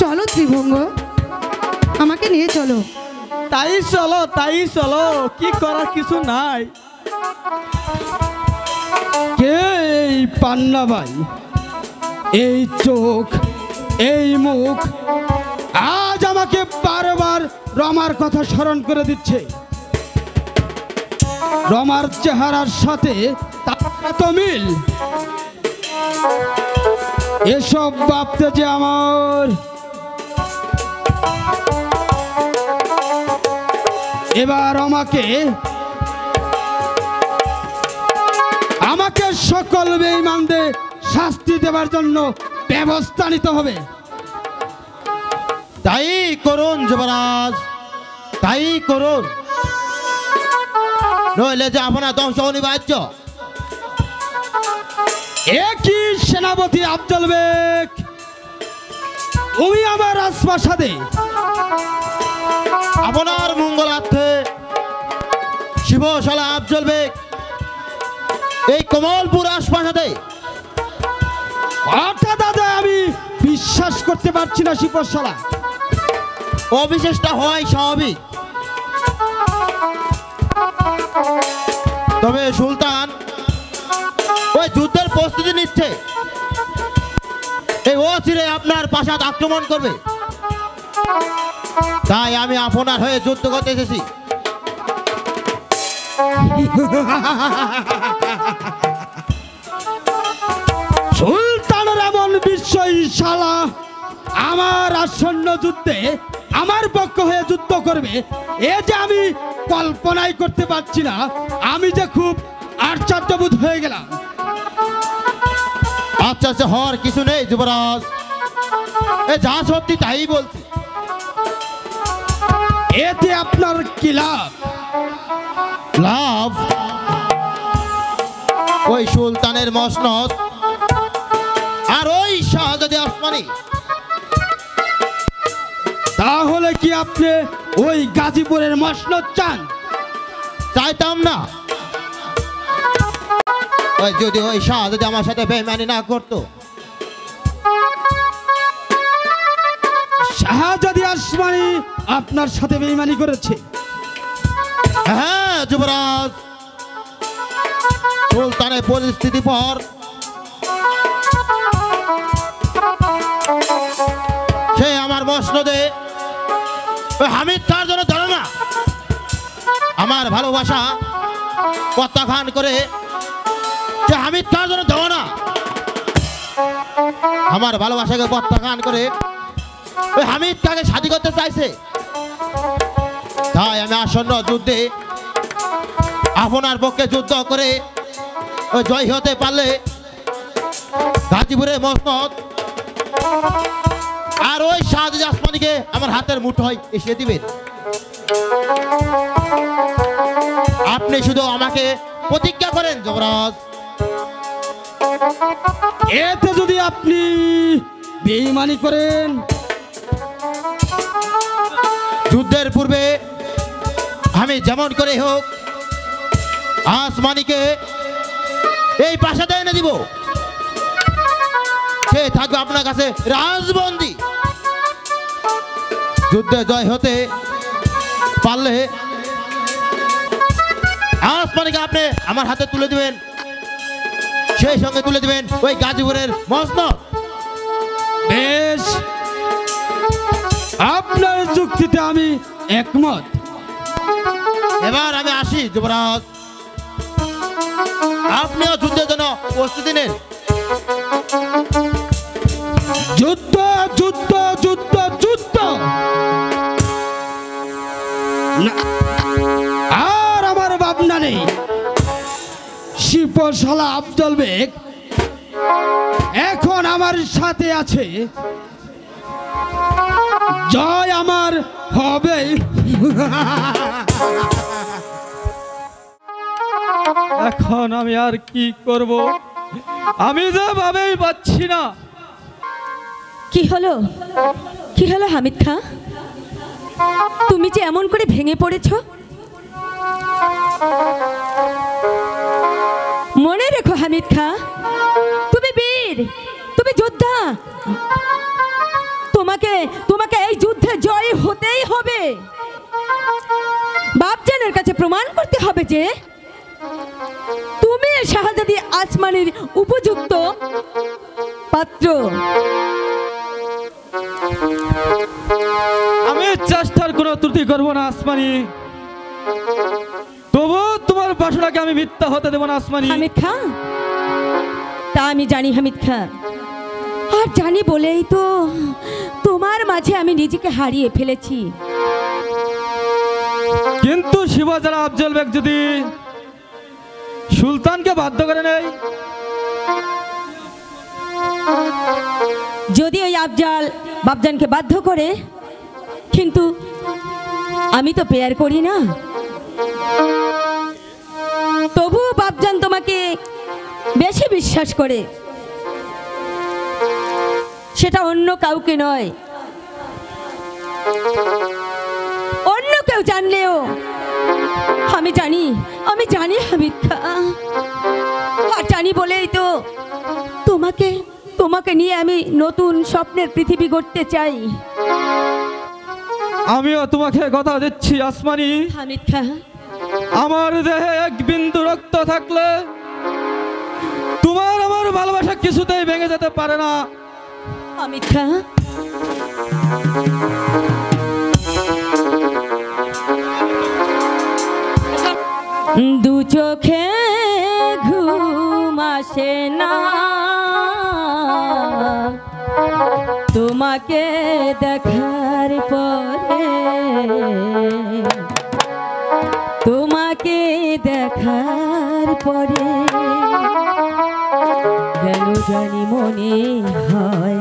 চলো ত্রিভঙ্গ, আমাকে নিয়ে চলো। তাই চলো, তাই চলো, কি করার কিছু নাই। কে এই পান্না ভাই? এই চোখ, এই মুখ আজ আমাকে বারবার রমার কথা স্মরণ করে দিচ্ছে। রমার চেহারার সাথে তার এত মিল, এসব ভাবতে যে আমার এবার আমাকে সকল বেঈমানদের শাস্তি দেওয়ার জন্য ব্যবস্থা নিতে হবে। তাই করুন যুবরাজ, তাই করুন, নইলে যে আপনার ধ্বংস অনিবার্য। একই সেনাপতি আফজল বেগ, তুমি আমার রাজপ্রাসাদে আপনার মঙ্গলার্থে শিবশালা আফজল বেগ এই কমলপুর রাজপ্রাসাদে। হঠাৎ দাদা আমি বিশ্বাস করতে পারছি না শিবশালা। অবিশেষটা হয় স্বাভাবিক, তবে সুলতান ওই যুদ্ধের প্রস্তুতি নিচ্ছে। এই অচিরে আপনার প্রাসাদ আক্রমণ করবে, তাই আমি আপনার হয়ে যুদ্ধ করতে এসেছি। সুলতানের এমন বিস্ময় শালা আমার আসন্ন যুদ্ধে আমার পক্ষ হয়ে যুদ্ধ করবে, এ যে আমি কল্পনাই করতে পারছি না। আমি যে খুব আশ্চর্যবোধ হয়ে গেলাম। আচ্ছা আচ্ছা, হওয়ার কিছু নেই যুবরাজ, এ যা সত্যি তাই বলছি। এতে আপনার কি লাভ? লাভ? ওই সুলতানের মসনদ আর ওই শাহজাদি আসমানি। তাহলে কি আপনি ওই গাজীপুরের মসনদ চান? চাইতাম না, ওই যদি ওই শাহজাদি আমার সাথে বেইমানি না করতো। শাহজাদি আসমানি আপনার সাথে বেঈমানি করেছে? হ্যাঁ যুবরাজ, সুলতানের পরিস্থিতি পর সে আমার মসনদে হামিদ তার জন্য ধরে না, আমার ভালোবাসা প্রত্যাখ্যান করে যে হামিদ তার জন্য দেওয়া না, আমার ভালোবাসাকে প্রত্যাখ্যান করে ওই হামিদ তাকে শাদী করতে চাইছে। তাই আমি আসন্ন যুদ্ধে আপনার পক্ষে যুদ্ধ করে ওই জয় হতে পারলে গাজীপুরের মসনদ আর ওই শাহজাদি আসমানিকে আমার হাতের মুঠোয় এসে দিবেন। আপনি শুধু আমাকে প্রতিজ্ঞা করেন যুবরাজ। এতে যদি আপনি বেঈমানি করেন, যুদ্ধের পূর্বে আমি যেমন করে হোক আসমানিকে এই প্রাসাদে এনে দিব, সে থাকবে আপনার কাছে রাজবন্দী। যুদ্ধে জয় হতে পারলে আসমানিকে আপনি আমার হাতে তুলে দিবেন, সেই সঙ্গে তুলে দিবেন ওই গাজীপুরের মসনদ। বেশ, আপনার যুক্তিতে আমি একমত। এবার আমি আসি যুবরাজ, আপনিও যুদ্ধের জন্য প্রস্তুতি নেন। যুদ্ধ যুদ্ধ যুদ্ধ যুদ্ধ। না, আর আমার ভাবনা নেই। শিবশালা আফজল বেগ এখন আমার সাথে আছে, জয় আমার হবে। এখন আমি আর কি করব, আমি যে ভাবেই পাচ্ছি না। কি হলো, কি হলো হামিদ খাঁ, তুমি যে এমন করে ভেঙে পড়েছ? মনে রেখো হামিদ খাঁ, তুমি বীর, তুমি যোদ্ধা, তোমাকে তোমাকে এই যুদ্ধে জয় হতেই হবে। বাপজানের কাছে প্রমাণ করতে হবে যে তুমি শাহজাদি আসমানের উপযুক্ত পাত্র। আমি চেষ্টার কোনো ত্রুটি করব না আসমানি, তবু তোমার বাসনাকে আমি মিথ্যা হতে দেব না আসমানি। হামিদ খাঁ, তা আমি জানি হামিদ খাঁ, আর জানি বলেই তো তোমার মাঝে আমি নিজেকে হারিয়ে ফেলেছি। কিন্তু শিবাজারা আফজল বেগ যদি সুলতানকে বাধ্য করে নেই, যদি ওই আফজাল বাপজানকে বাধ্য করে, কিন্তু আমি তো পেয়ার করি না, তবুও বাপজান তোমাকে বেশি বিশ্বাস করে, সেটা অন্য কাউকে নয়। অন্য কেউ জানলেও আমি জানি, আমি জানি হামিদ খাঁ, আর জানি বলেই তো তোমাকে তোমাকে নিয়ে আমি নতুন স্বপ্নের পৃথিবী গড়তে চাই। আমিও তোমাকে কথা দিচ্ছি আসমানি, হামিদ খাঁ, আমার দেহে এক বিন্দু রক্ত থাকলে তোমার আমার ভালোবাসা কিছুতেই ভেঙে যেতে পারে না। হামিদ খাঁ, দু চোখে ঘুম আসে না তোমাকে দেখার পরে, তোমাকে দেখার পরে কেন জানি মনে হয়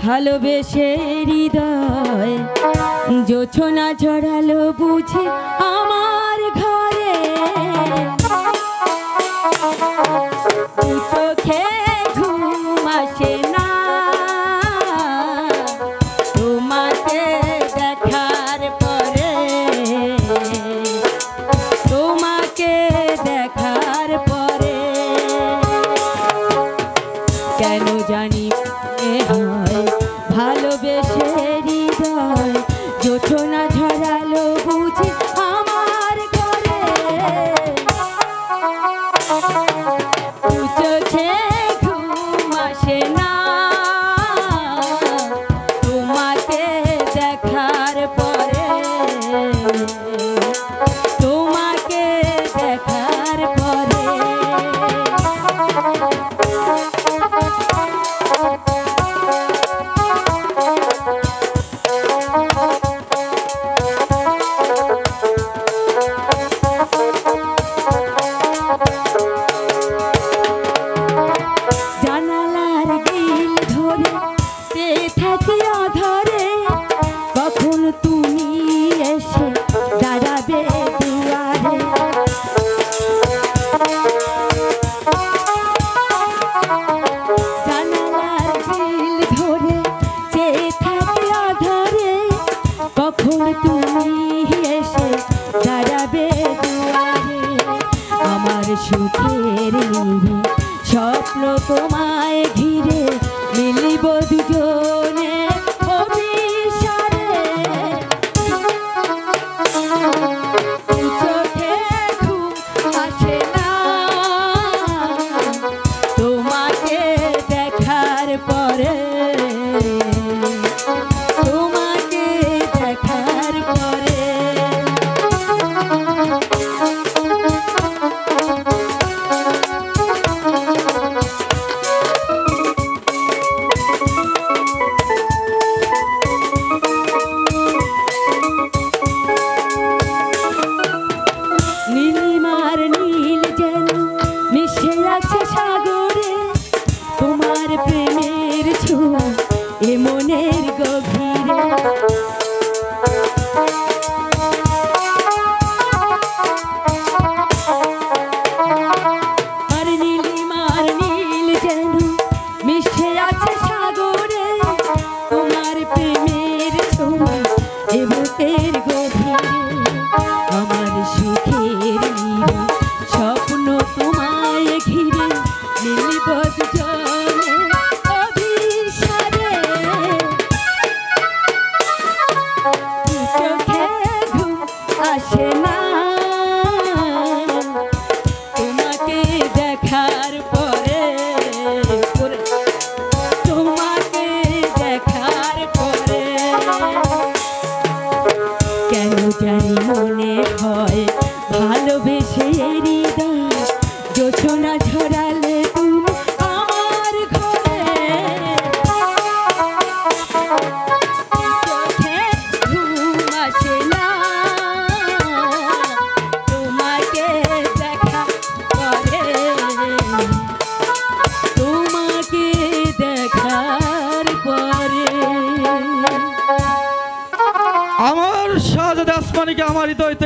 ভালোবেসে হৃদয় জোছনা জড়ালো বুঝি আমার ঘরে। দু চোখে ঘুম আসে না তোমাকে দেখার পরে, তোমাকে দেখার পরে কেন জানি মনে হয় ভালোবেসে হৃদয় জোছনা ঝরালো বুঝি আমার ঘরে। দু চোখে ঘুম আসে না তোমাকে দেখার পরে, তোমাকে দেখার পরে। জানালার গিল ধরে চেয়ে থাকি অধরে, কখন তুমি এসে দাঁড়াবে দুয়ারে। জানালার গিল ধরে চেয়ে থাকি অধরে, কখন তুমি এসে দাঁড়াবে দুয়ারে। আমার সুখের নিরে স্বপ্ন তোমায় ঘিরে মিলিব দুজনে অভিসারে। দু চোখে ঘুম আসে না তোমাকে দেখার পরে, তোমাকে দেখার পরে।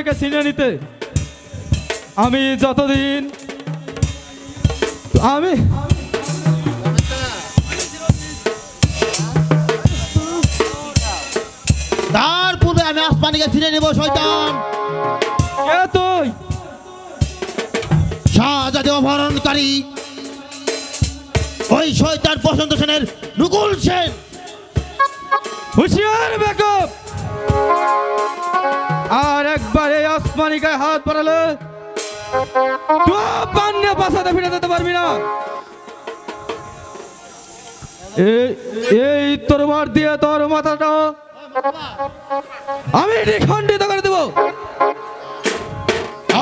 থেকে ছিনিয়ে নিতে। আমি যতদিন আমি তার পূর্বে আমি আসমানিকে ছিনে নেব শয়তান। কে তুই? শাহজাদে অপহরণকারী ওই শয়তান বসন্ত সেনের নুকুল সেন। হুঁশিয়ার বেকব, আর একবার এই আসমানি গায়ে হাত বাড়ালে তুই পান্নে বাসাতে ফিরে যেতে পারবি না। এই তরবার দিয়ে তোর মাথাটা আমি নিখণ্ডিত করে দেব।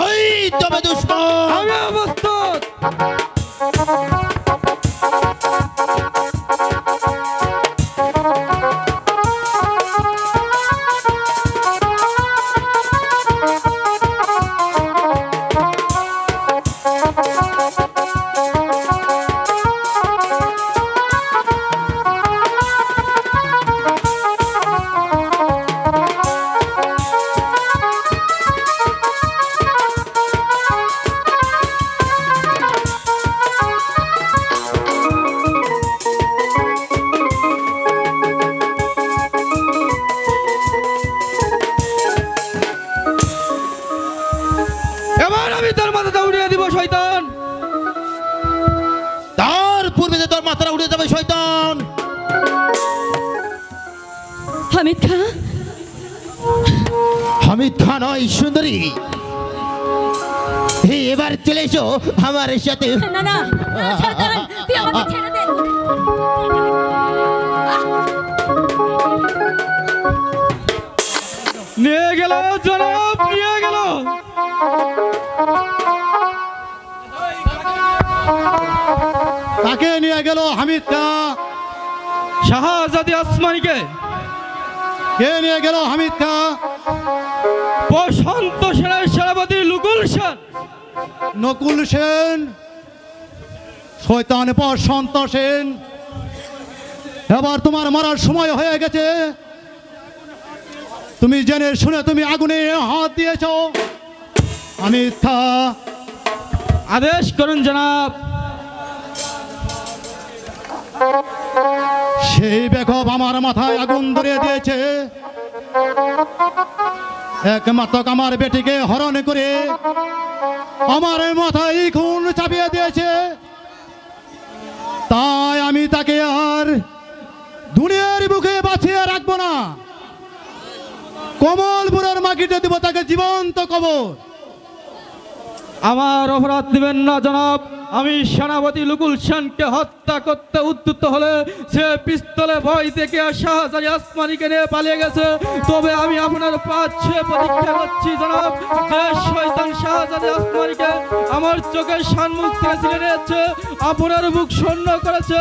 ওই তবে দুশ্মন, আমি প্রস্তুত। এবার আমি তোর মাথাটা উড়িয়ে দিব শয়তান। তার পূর্বে যে তোর মাথাটা উড়ে যাবে শয়তান। হামিদ খা, হামিদ খান নয় সুন্দরী, এবার চলে এসো আমার সাথে। না না না, শয়তান, তুই আমাকে ছেড়ে দে। নিয়ে গেল জনাব, নিয়ে গেল। তাকে নিয়ে গেল হামিদটা। শাহজাদি আসমানিকে কে নিয়ে গেল হামিদটা? বসন্ত সেনের সেনাপতি লুকুল সেন। নকুল সেন, শয়তান বসন্ত সেন, এবার তোমার মারার সময় হয়ে গেছে। তুমি জেনে শুনে তুমি আগুনে হাত দিয়েছ। হামিদ খা, আদেশ করুন জনাব। সেই বেগম আমার মাথায় আগুন ধরিয়ে দিয়েছে। একমাত্র আমার বেটিকে হরণ করে আমার মাথায় খুন চাপিয়ে দিয়েছে। তাই আমি তাকে আর দুনিয়ার বুকে বাঁচিয়ে রাখবো না। কমলপুরের মাটিতে দিব তাকে জীবন্ত কবর। আমার অপরাধ দিবেন না জনাব। আমি সেনাপতি লুকুল সেনকে হত্যা করতে উদ্যত হলে সে পিস্তলে ভয় থেকে শাহজাদি আসমানিকে নিয়ে পালিয়ে গেছে। তবে আমি আপনার পাশে প্রতীক্ষা করছি জনাব। যে শয়তান শাহজাদি আসমানিকে আমার চোখের সম্মুখ থেকে ছিঁড়ে নিয়েছে, আপনার বুক শূন্য করেছে,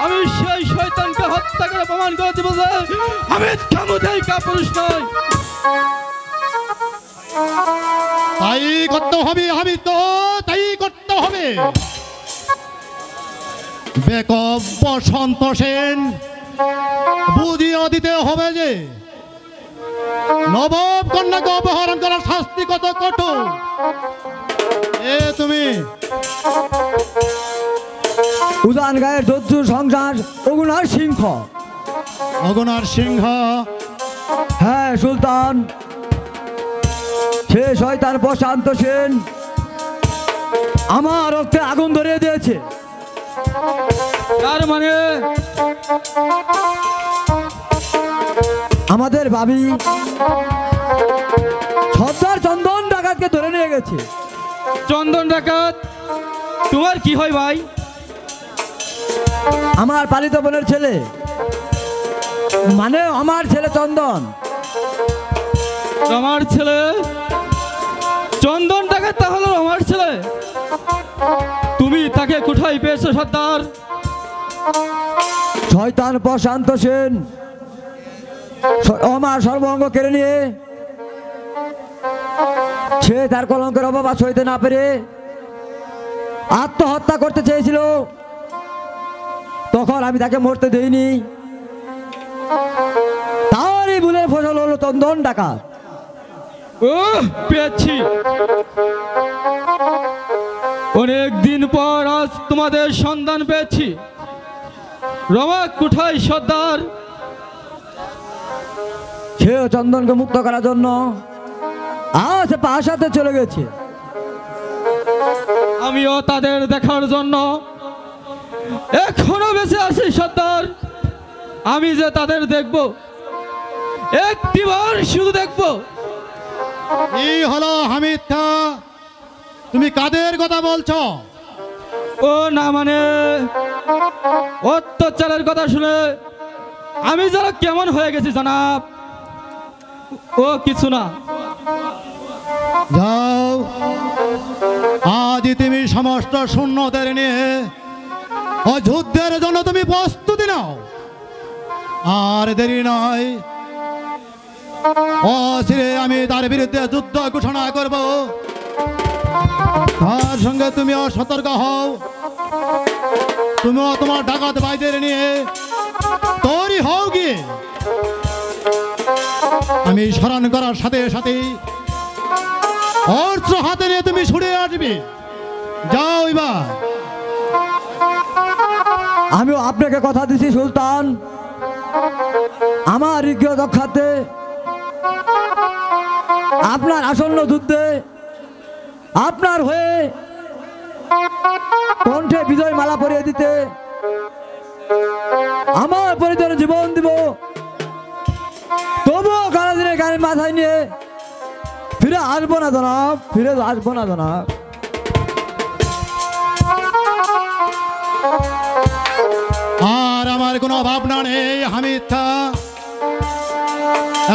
আমি সেই শয়তানকে হত্যা করে প্রমাণ করে দিব যে আমি ক্ষমতাই কাপুরুষ নয়। তাই করতে হবে হামিদ, তো তাই করতে হবে। বেকব বসন্ত সেন, বুঝিয়ে দিতে হবে যে নবাব কন্যাকে অপহরণ করার শাস্তি কত কঠোর। তুমি উদান গায়ের দস্যু সংসার অগুনার সিংহ। অগনার সিংহ, হ্যাঁ সুলতান, সে শয়তান প্রশান্ত সেন আমার রক্তে আগুন ধরিয়ে দিয়েছে। তার মানে আমাদের ভাবি সর্দার চন্দন ডাকাতকে ধরে নিয়ে গেছে। চন্দন ডাকাত তোমার কি হয় ভাই? আমার পালিত বোনের ছেলে, মানে আমার ছেলে চন্দন। আমার ছেলে চন্দন ডাকাত তাহলে আমার ছেলে? তুমি তাকে কোথায় পেয়েছো সর্দার? শয়তান প্রশান্ত সেন আমার সর্বঙ্গ কেড়ে নিয়ে সে তার কলঙ্কের অপবাদ সইতে না পেরে আত্মহত্যা করতে চেয়েছিল। তখন আমি তাকে মরতে দেইনি। তারই ভুলের ফসল হলো চন্দন ডাকাত। ও পেয়েছি। অনেক দিন পর আজ তোমাদের সন্ধান পেয়েছি। রমাক কোথায় সর্দার? সে চন্দনকে মুক্ত করার জন্য আজ প্রাসাদে চলে গেছে। আমিও তাদের দেখার জন্য এখনো বেঁচে আছি সর্দার। আমি যে তাদের দেখব, একটিবার শুধু দেখব। কি হলো হামিদ খা, তুমি কাদের কথা বলছো? ও না মানে অত্যাচারের কথা শুনে আমি যারা কেমন হয়ে গেছি জনাব। ও কিছু না। যাও, আজই তুমি সমস্ত সৈন্যদের নিয়ে ও যুদ্ধের জন্য তুমি প্রস্তুতি নাও। আর দেরি নয়, অচিরে আমি তার বিরুদ্ধে যুদ্ধ ঘোষণা করব। তার সঙ্গে তুমিও সতর্ক হও। তুমিও তোমার ডাকাত ভাইদের নিয়ে তৈরি হও গিয়ে। আমি স্মরণ করার সাথে সাথে অস্ত্র হাতে নিয়ে তুমি ছুটে আসবে। যাও এবার। আমিও আপনাকে কথা দিচ্ছি সুলতান, আমার ঋগ্য রক্ষাতে আপনার আসন্ন যুদ্ধে আপনার হয়ে কণ্ঠে বিজয় মালা পরিয়ে দিতে আমার পরিজনে জীবন দিব। তবুও কারাদিনের গাড়ি মাথায় নিয়ে ফিরে আসবো না জনাব, ফিরে আসবো না জনাব। আর আমার কোনো ভাবনা নেই হামিদ খা।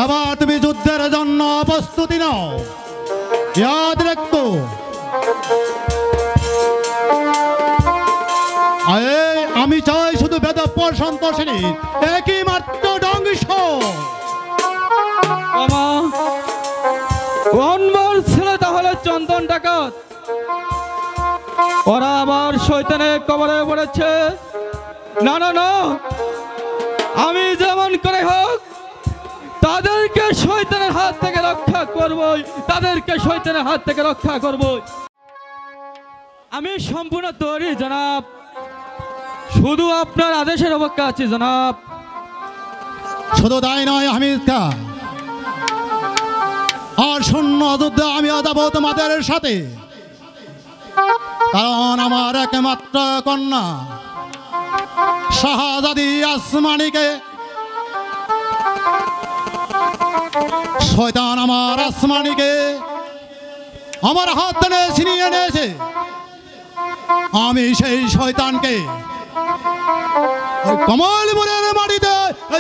এবার তুমি যুদ্ধের জন্য প্রস্তুতি নাও। ইয়াদ রাখো, আমি চাই শুধু বেদপ্পর সন্তোষিনী একই মাত্র ধ্বংস। অনমর ছেলে তাহলে চন্দন ডাকাত। ওরা আমার শয়তানের কবরে পড়েছে। না না না, আমি যেমন করে হোক তাদেরকে শয়তানের হাত থেকে রক্ষা করবই, তাদেরকে শয়তানের হাত থেকে রক্ষা করবই। আমি সম্পূর্ণ তৈরি জনাব, শুধু আপনার আদেশের অপেক্ষা আছি জনাব। শুধু তাই নয় হামিদ খা, আর শূন্য যুদ্ধে আমিও যাব তোমাদের সাথে। কারণ আমার একমাত্র কন্যা শাহজাদি আসমানিকে শয়তান আমার আসমানিকে আমার হাত টেনে ছিনিয়ে নিয়েছে। আমি সেই শয়তানকে কমলপুরের মাটিতে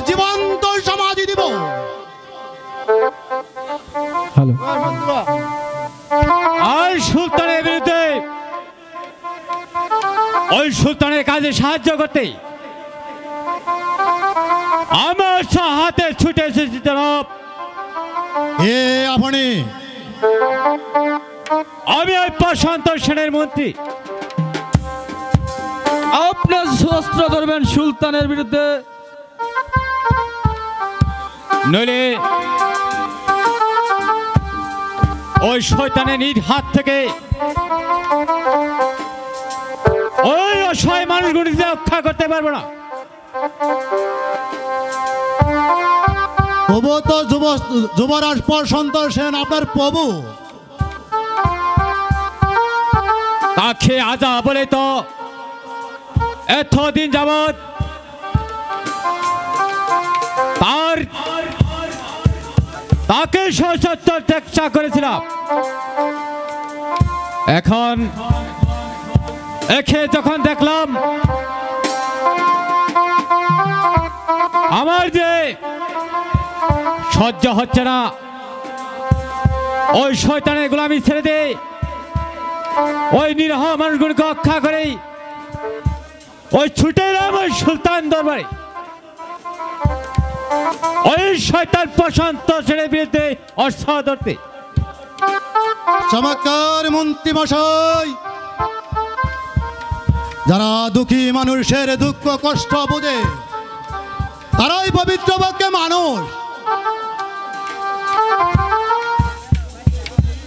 জীবন্ত সমাধি দিব। হ্যালো, আর সুলতানের বিরুদ্ধে ওই সুলতানের কাজে সাহায্য করতে আমার হাতে ছুটে এসেছি জনাব। এ আপনি? আমি ওই প্রশান্ত সেনের মন্ত্রী। আপনার অস্ত্র ধরবেন সুলতানের বিরুদ্ধে, নইলে ওই শয়তানের নিজ হাত থেকে ওই অসহায় মানুষগুলিকে রক্ষা করতে পারবো না। প্রভু তো যুবরাজ প্রশান্ত সেন আপনার প্রভু। তাকে আজা বলে তো এতদিন যাবৎ তাকে সশস্ত্র চেষ্টা করেছিলাম। এখন একে যখন দেখলাম আমার যে সহ্য হচ্ছে না, ওই শয়তানের গোলামি ছেড়ে দে, ওই নিরহ মানুষগুলোকে রক্ষা করে ওই ছুটে এলাম ওই সুলতান দরবারে। ওই শয়তান প্রশান্ত সেনের বিরুদ্ধে অস্ত্র ধরতে। চমৎকার মন্ত্রী মশাই, যারা দুঃখী মানুষের দুঃখ কষ্ট বোঝে তারাই পবিত্র বাক্যে মানুষ।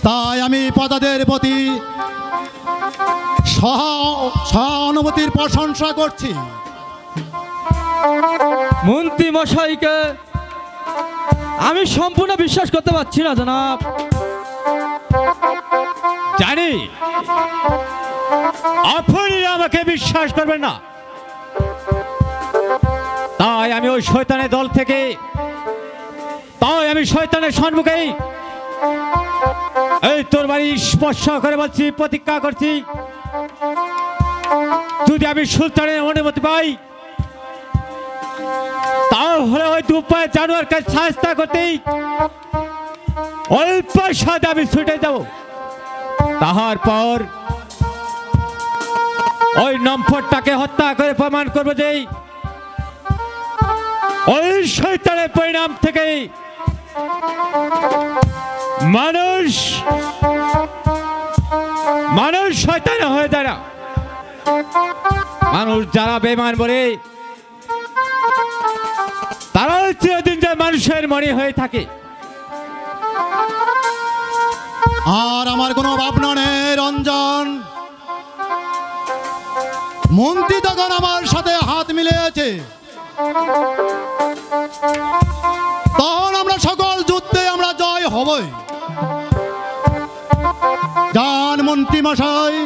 তাই আমি প্রজাদের প্রতি সহানুভূতির প্রশংসা করছি। মন্ত্রী মশাইকে আমি সম্পূর্ণ বিশ্বাস করতে পারছি না জনাব। জানি আপনি আমাকে বিশ্বাস করবেন না, তাই আমি ওই শয়তানের দল থেকে, তাই আমি শয়তানের সম্মুখে এই তোর বাড়ি স্পর্শ করে বলছি, প্রতিজ্ঞা করছি, যদি আমি সুলতানের অনুমতি পাই তাহলে ওই দুপায়ে জানোয়ারকে শাস্তা করতেই অল্প সাথে আমি ছুটে যাব। তাহার পর ওই নম্ফরটাকে হত্যা করে প্রমাণ করবো যে ওই শয়তানের পরিণাম থেকে মানুষ শয়তান হয়ে যায় না। মানুষ যারা বেঈমান বলে তারা চিরদিন যে মানুষের মনে হয়ে থাকে। আর আমার কোনো ভাবনা নেই রঞ্জন। মন্ত্রী তখন আমার সাথে হাত মিলিয়েছে, তখন আমরা সকল যুদ্ধে আমরা জয় হবই। যান মন্ত্রী মশাই,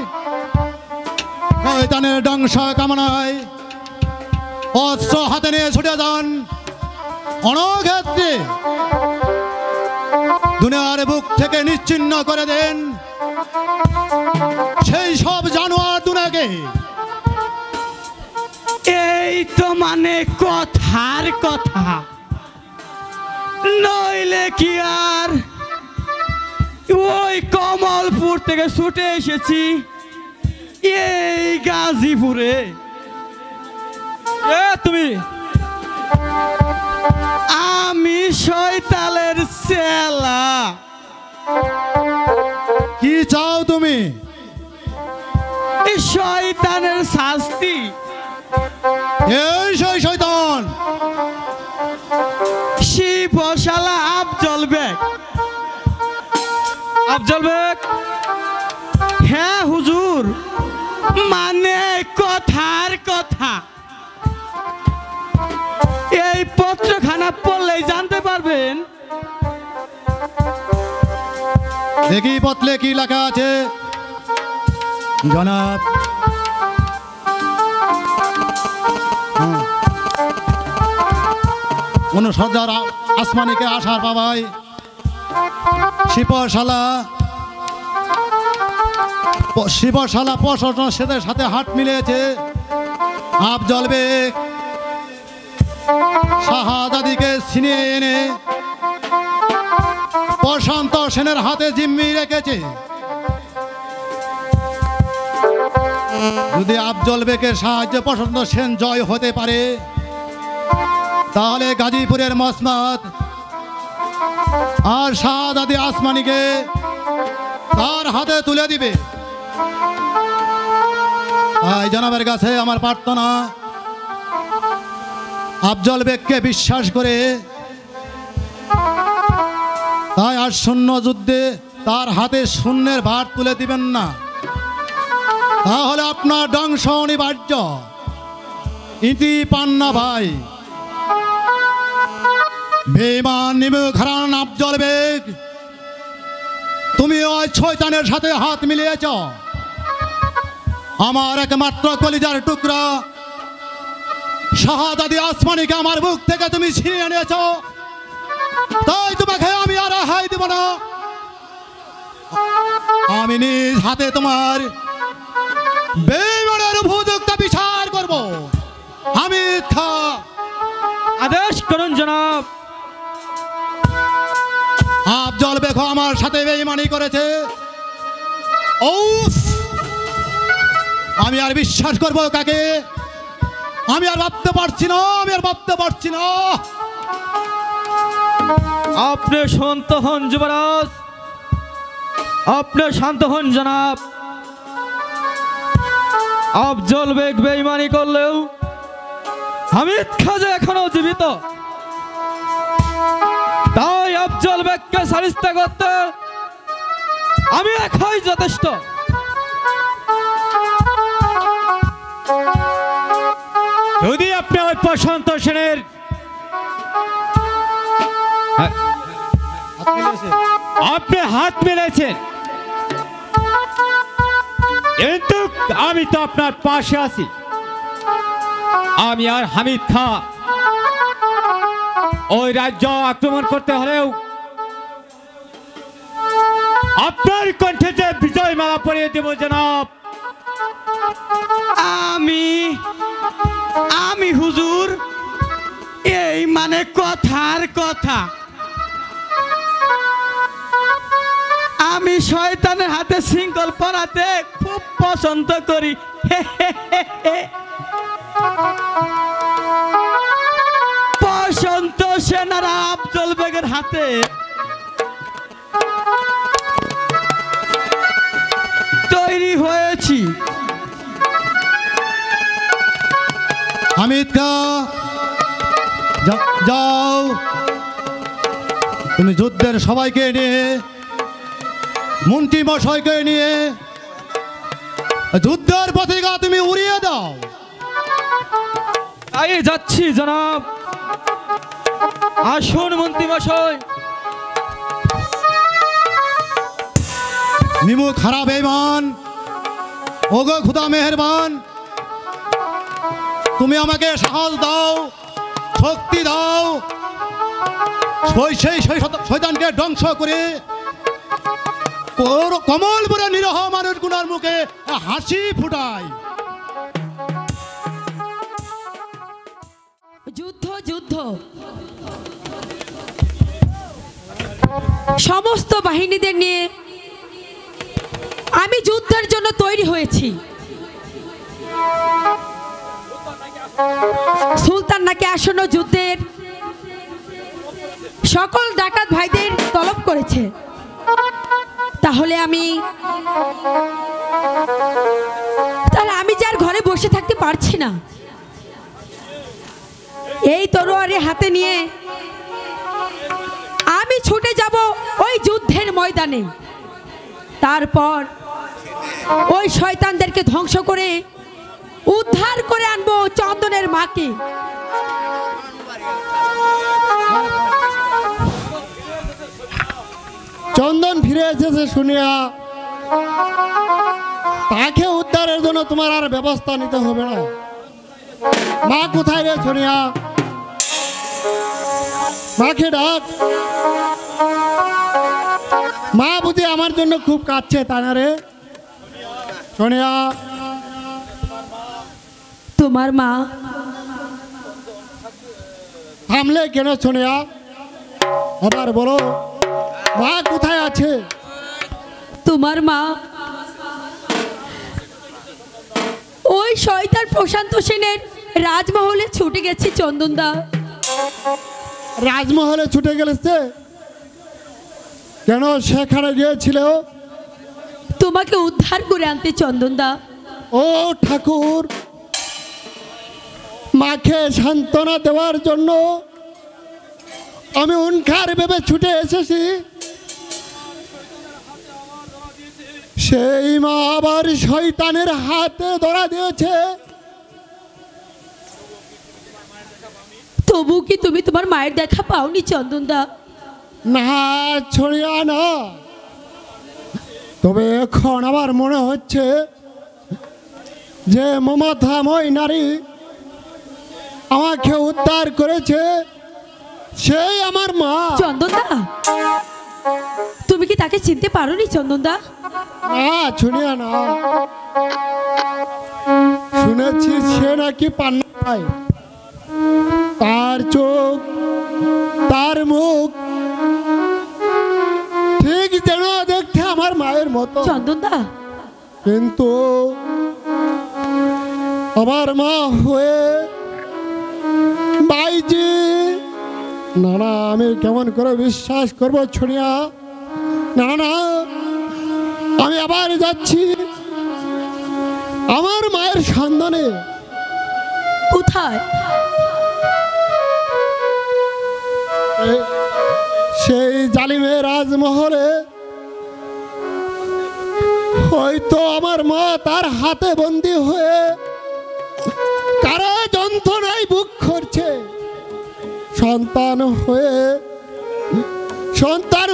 শয়তানের ধ্বংস কামনায় অস্ত্র হাতে নিয়ে ছুটে যান অনক্ষেত্রে, দুনিয়ার বুক থেকে নিশ্চিহ্ন করে দেন সেই সব জানোয়ার দুনাকে। এই তো মানে কথার কথা, নইলে কি আর ওই কমলপুর থেকে ছুটে এসেছি এই গাজীপুরে। তুমি আমি শয়তানের চেলা। কি চাও তুমি? এই শয়তানের শাস্তি। এই সেই শয়তান শিবশালা আফজল বেগ। আফজল বেগ? হ্যাঁ হুজুর, মানে কথার কথা। এই পত্রখানা পড়লেই জানতে পারবেন। দেখি পত্রে কি লেখা আছে জনাব। অনুসজ্জার আসমানিকে আসার পাবাই শিবশালা প্রশাসনের সাথে হাত মিলিয়েছে। আফজল বেগ শাহাদাদিকে ছিনিয়ে এনে প্রশান্ত সেনের হাতে জিম্মি রেখেছে। যদি আফজল বেগের সাহায্যে প্রশান্ত সেন জয় হতে পারে তাহলে গাজীপুরের মসনদ আর শাহাদাদি আসমানিকে তার হাতে তুলে দিবে। তাই জনাবের কাছে আমার প্রার্থনা, আফজল বেগকে বিশ্বাস করে তাই আর শূন্য যুদ্ধে তার হাতে শূন্যের ভার তুলে দিবেন না, তাহলে আপনার ধ্বংস অনিবার্য। ইতি পান্না ভাই। বেঈমান নিমুখ হারান আফজল বেগ, তুমি ওই শয়তানের সাথে হাত মিলিয়েছ। আমার একমাত্র কলিজার টুকরা শাহাদাদি আসমানিকে আমার বুক থেকে তুমি ছিনিয়ে নিয়েছ, তাই তোমাকে আমি আর রেহাই দেব না। আমি নিজ হাতে তোমার বেঈমানের উপযুক্ত বিচার করব। হামিদ খা, আদেশ করুন জনাব। আফজল বেগ আমার সাথে বেঈমানি করেছে। আমি আর বিশ্বাস করব কাকে? আমি আর ভাবতে পারছি না, আমি আর ভাবতে পারছি না। আপনি শান্ত হন যুবরাজ, আপনি শান্ত হন জনাব। আফজল বেগ বেঈমানি করলেও হামিদ খাজা এখনো জীবিত, তাই আফজল বেগকে সারিস্তা করতে আমি একাই যথেষ্ট। যদি আপনি ওই প্রশান্ত সেনের আপনি হাত মেলেছেন, কিন্তু আমি তো আপনার পাশে আছি। আমি আর হামিদ খা ওই রাজ্য আক্রমণ করতে হলেও আপনার কণ্ঠে যে বিজয় মালা পরিয়ে দেব জনাব। আমি হুজুর, এই মানে কথার কথা। আমি শয়তানের হাতে শৃঙ্খল পরাতে খুব পছন্দ করি। বসন্ত সেনার আফজল বেগের হাতে তৈরি হয়েছি। হামিদ খা, যাও তুমি যুদ্ধের সবাইকে নিয়ে, মন্ত্রী মশাইকে নিয়ে যুদ্ধের পতাকা তুমি উড়িয়ে দাও। তাই যাচ্ছি জনাব। আসুন মন্ত্রী মশাই। নিমু খারাপ বেঈমান, ওগো খুদা মেহেরবান, তুমি আমাকে সাহস দাও, শক্তি দাও, সেই শয়তানকে ধ্বংস করে কমল বলে নিরহ মানুষগুলোর মুখে হাসি ফুটাই। যুদ্ধ যুদ্ধ, সমস্ত বাহিনীদের নিয়ে আমি যুদ্ধের জন্য তৈরি হয়েছি। সুলতান নাকি আসন্ন যুদ্ধের সকল ডাকাত ভাইদের তলব করেছে। তাহলে আমি যার ঘরে বসে থাকতে পারছি না। এই তরোয়ারি হাতে নিয়ে আমি ছুটে যাব ওই যুদ্ধের ময়দানে। তারপর ওই শয়তানদেরকে ধ্বংস করে উদ্ধার করে আনবো চন্দনের মাকে। চন্দন ফিরে এসেছে শুনিয়া তাকে উদ্ধারের জন্য তোমার আর ব্যবস্থা নিতে হবে না। মা কোথায় রে শুনিয়া? মাকে ডাক। মা বুঝি আমার জন্য খুব কাঁদছে, তা না রে শুনিয়া? তোমার মা থামলে কেন শুনিয়া? আবার বলো মা কোথায় আছে? তোমার মা ওই শয়তান প্রশান্ত সেনের রাজমহলে ছুটে গেছে চন্দনদা। রাজমহলে ছুটে গেছে কেন? সেখানে গিয়েছিল তোমাকে উদ্ধার করে আনতে চন্দনদা। ও ঠাকুর, মাকে সান্ত্বনা দেওয়ার জন্য আমি উনখার ভেবে ছুটে এসেছি। সেই মা আবার শয়তানের হাতে ধরা দিয়েছে। তবু কি তুমি তোমার মায়ের দেখা পাওনি চন্দনদা? না ছড়িয়া না, তবে এখন আমার মনে হচ্ছে যে মমতাময় নারী আমাকে উদ্ধার করেছে সেই আমার মা। চন্দনদা, তুমি কি তাকে চিনতে পারোনি চন্দনদা? না শুনিয়া না, শুনেছি সে নাকি পান্নায়, তার চোখ তার মুখ ঠিক যেন দেখতে আমার মায়ের মতো চন্দনদা। কিন্তু আমার মা হয়ে বাইজি না না, আমি কেমন করে বিশ্বাস করবো ছড়িয়া? না না, আমি আবার যাচ্ছি আমার মায়ের সন্ধানে। কোথায়? সেই জালিমের রাজমহলে তো আমার মা তার হাতে বন্দি হয়ে কারা যন্ত্রণায় বুক করছে। সন্তান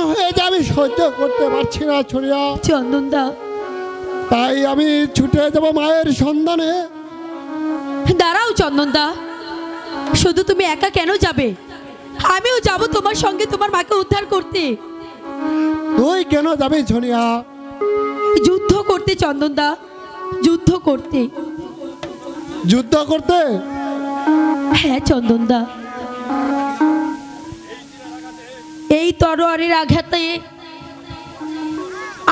হয়ে যে আমি সহ্য করতে পারছি না ছড়িয়া, চন্দনদা, তাই আমি ছুটে যাব মায়ের সন্ধানে। দাঁড়াও চন্দনদা, শুধু তুমি একা কেন যাবে? আমিও যাব তোমার সঙ্গে তোমার মাকে উদ্ধার করতে। তুই কেন যাবি ঝনিয়া? যুদ্ধ করতে চন্দনদা, যুদ্ধ করতে। যুদ্ধ করতে? হ্যাঁ চন্দনদা, এই তরোয়ারের আঘাতে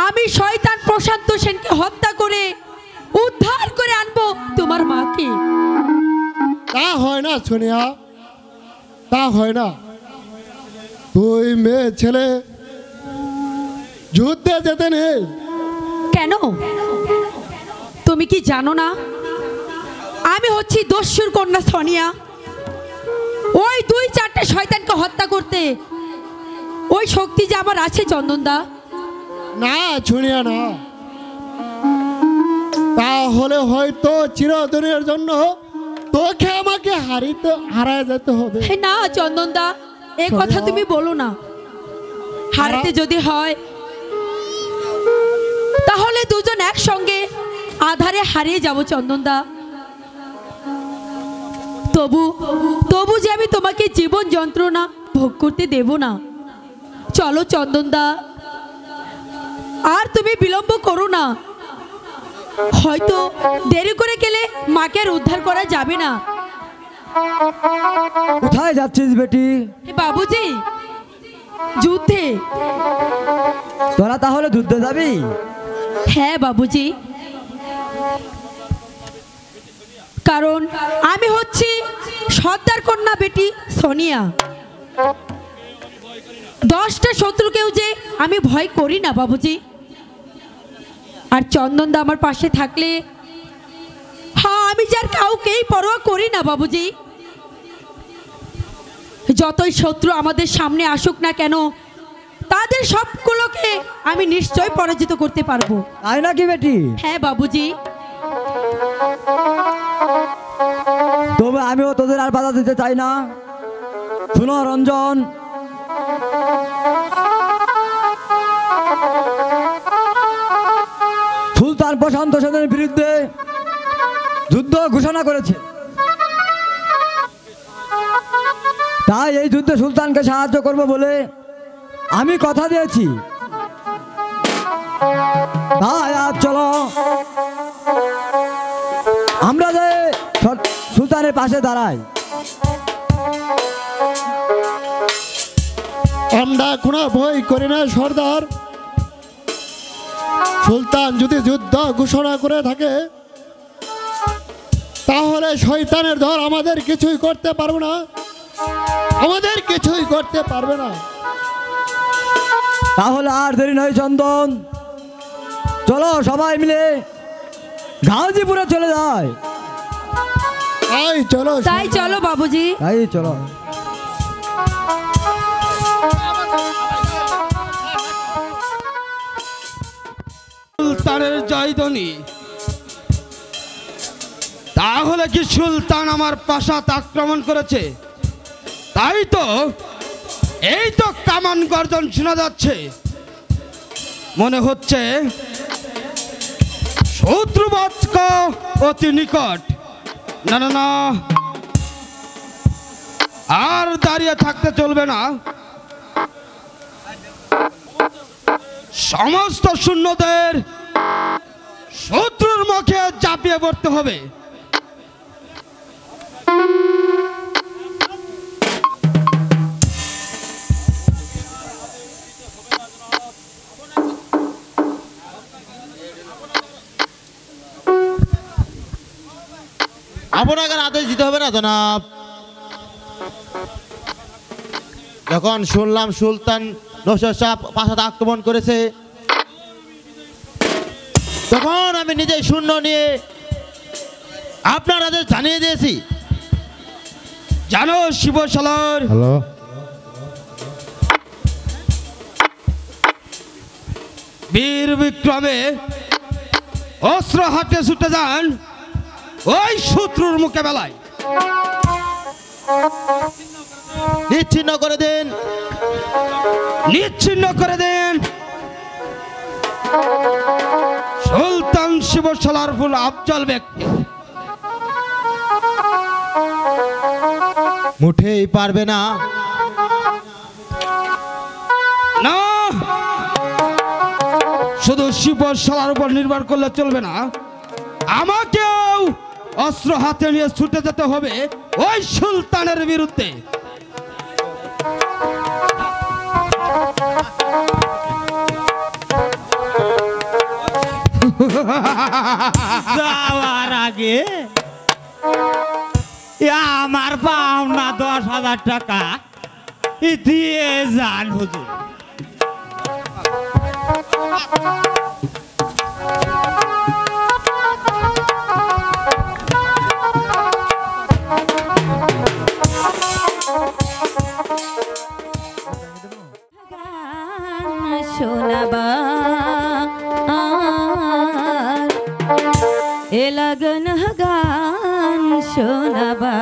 আমি শয়তান প্রশান্ত সেনকে হত্যা করে উদ্ধার করে আনবো তোমার মাকে। তা হয় না সোনিয়া, তা হয় না। তুই মেয়ে ছেলে যুদ্ধে যেতে নেই। কেন? তুমি কি জানো না আমি হচ্ছি দস্যুর কন্যা সোনিয়া? ওই 2-4টে শয়তানকে হত্যা করতে ওই শক্তি যে আমার আছে চন্দনদা। না ছুনিয়া না, তাহলে হয়তো চিরদিনের জন্য তোকে আমাকে হারায় যেতে হবে। না চন্দনদা, এই কথা তুমি বলো না। হারাতে যদি হয় তাহলে দুজন একসঙ্গে আধারে হারিয়ে যাব চন্দনদা। তবু যে আমি তোমাকে জীবন যন্ত্রণা ভোগ করতে দেব না। চলো চন্দনদা, আর তুমি বিলম্ব করো না। হয়তো দেরি করে গেলে মাকে আর উদ্ধার করা যাবে না। কোথায় যাচ্ছিস বেটি? বাবুজি, যুদ্ধে। তোরা তাহলে যুদ্ধে যাবি? হ্যাঁ বাবুজি, কারণ আমি হচ্ছি সর্দার কন্যা বেটি সোনিয়া। 10টা শত্রুকেও যে আমি ভয় করি না বাবুজি। আর চন্দনদা আমার পাশে থাকলে হ্যাঁ, আমি যার কাউকেই পরোয়া করি না বাবুজি। যতই শত্রু আমাদের সামনে আসুক না কেন, তাদের সবগুলোকে আমি নিশ্চয় পরাজিত করতে পারবো। তাই নাকি বেটি? হ্যাঁ বাবুজি। তবে আমিও তোদের আর বাধা দিতে চাই না। শুনো রঞ্জন, সুলতান প্রশান্ত সেনের বিরুদ্ধে যুদ্ধ ঘোষণা করেছে। তাই এই যুদ্ধে সুলতানকে সাহায্য করব বলে আমি কথা দিয়েছি। তাই আজ চলো আমরা যে সুলতানের পাশে দাঁড়াই। আমরা কোনো ভয় করি না সর্দার। সুলতান যদি যুদ্ধ ঘোষণা করে থাকে তাহলে শয়তানের দল আমাদের কিছুই করতে পারবে না, আমাদের কিছুই করতে পারবে না। তাহলে আর দেরি নয় চন্দন, চলো সবাই মিলে গাজীপুরে চলে যায়। তাই চলো বাবুজি, তাই চলো। সুলতানের জয়ধ্বনি। তাহলে কি সুলতান আমার প্রাসাদ আক্রমণ করেছে? তাই তো, এই তো কামান গর্জন শোনা যাচ্ছে। মনে হচ্ছে শত্রুবৎস অতি নিকট। না না না, আর দাঁড়িয়ে থাকতে চলবে না। সমস্ত সৈন্যদের শত্রুর মুখে ঝাঁপিয়ে পড়তে হবে। আপনাকে আদেশ দিতে হবে না জনাব। যখন শুনলাম সুলতান নওশাদ শাহ প্রাসাদ আক্রমণ করেছে, তখন আমি নিজেই শূন্য নিয়ে আপনার আদেশ জানিয়ে দিয়েছি। জানো শিবশালার বীর বিক্রমে অস্ত্র হাতে ছুটে যান ওই শত্রুর মোকাবেলায়। নিচ্ছিন্ন করে দিন, নিচ্ছিন্ন করে দেন সুলতান শিবশালার ফুল আফজল ব্যক্তি। মুঠেই পারবে না। না, শুধু শিবশালার উপর নির্ভর করলে চলবে না, আমাকেও অস্ত্র হাতে নিয়ে ছুটে যেতে হবে ওই সুলতানের বিরুদ্ধে। যাওয়ার আগে আমার পাওনা 10,000 টাকা দিয়ে যান হুজুর। শোনাবা এ লগন গান শোনাবা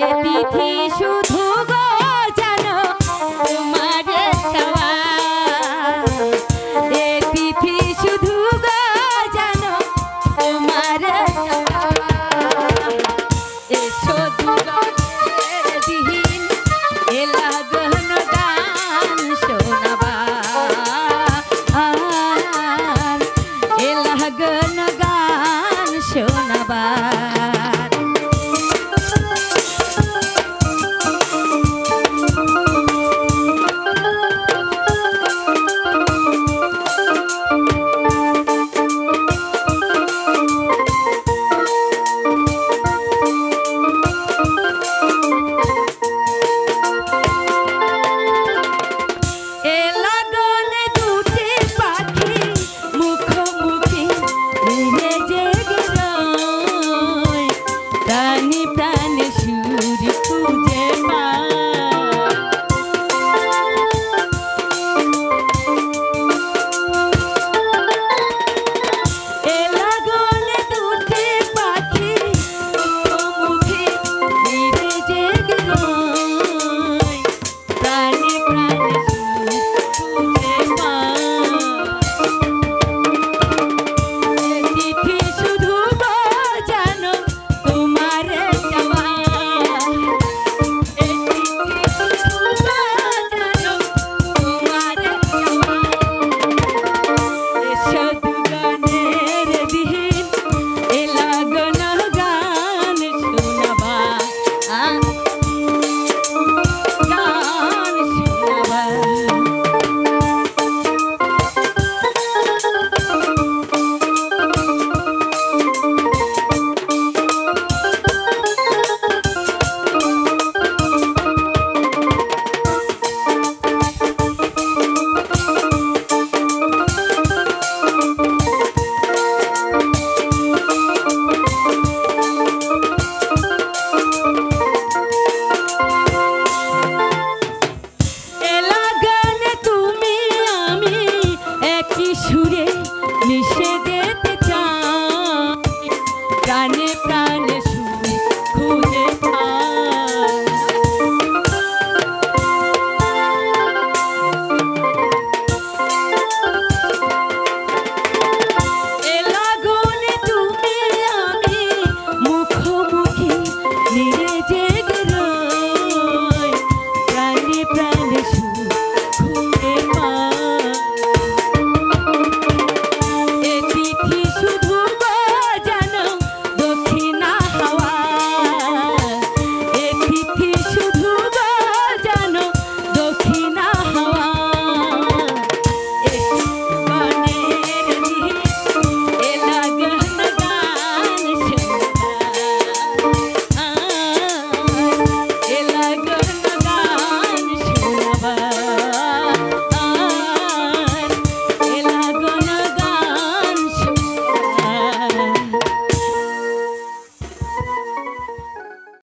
এ তিথি শুধু গো জানো তোমার চাওয়া এ তিথি শুধু গো জানো তোমার চাওয়া এ শুধু দিন এ লগন গান শোনাবা এ লগন গান শোনাবা।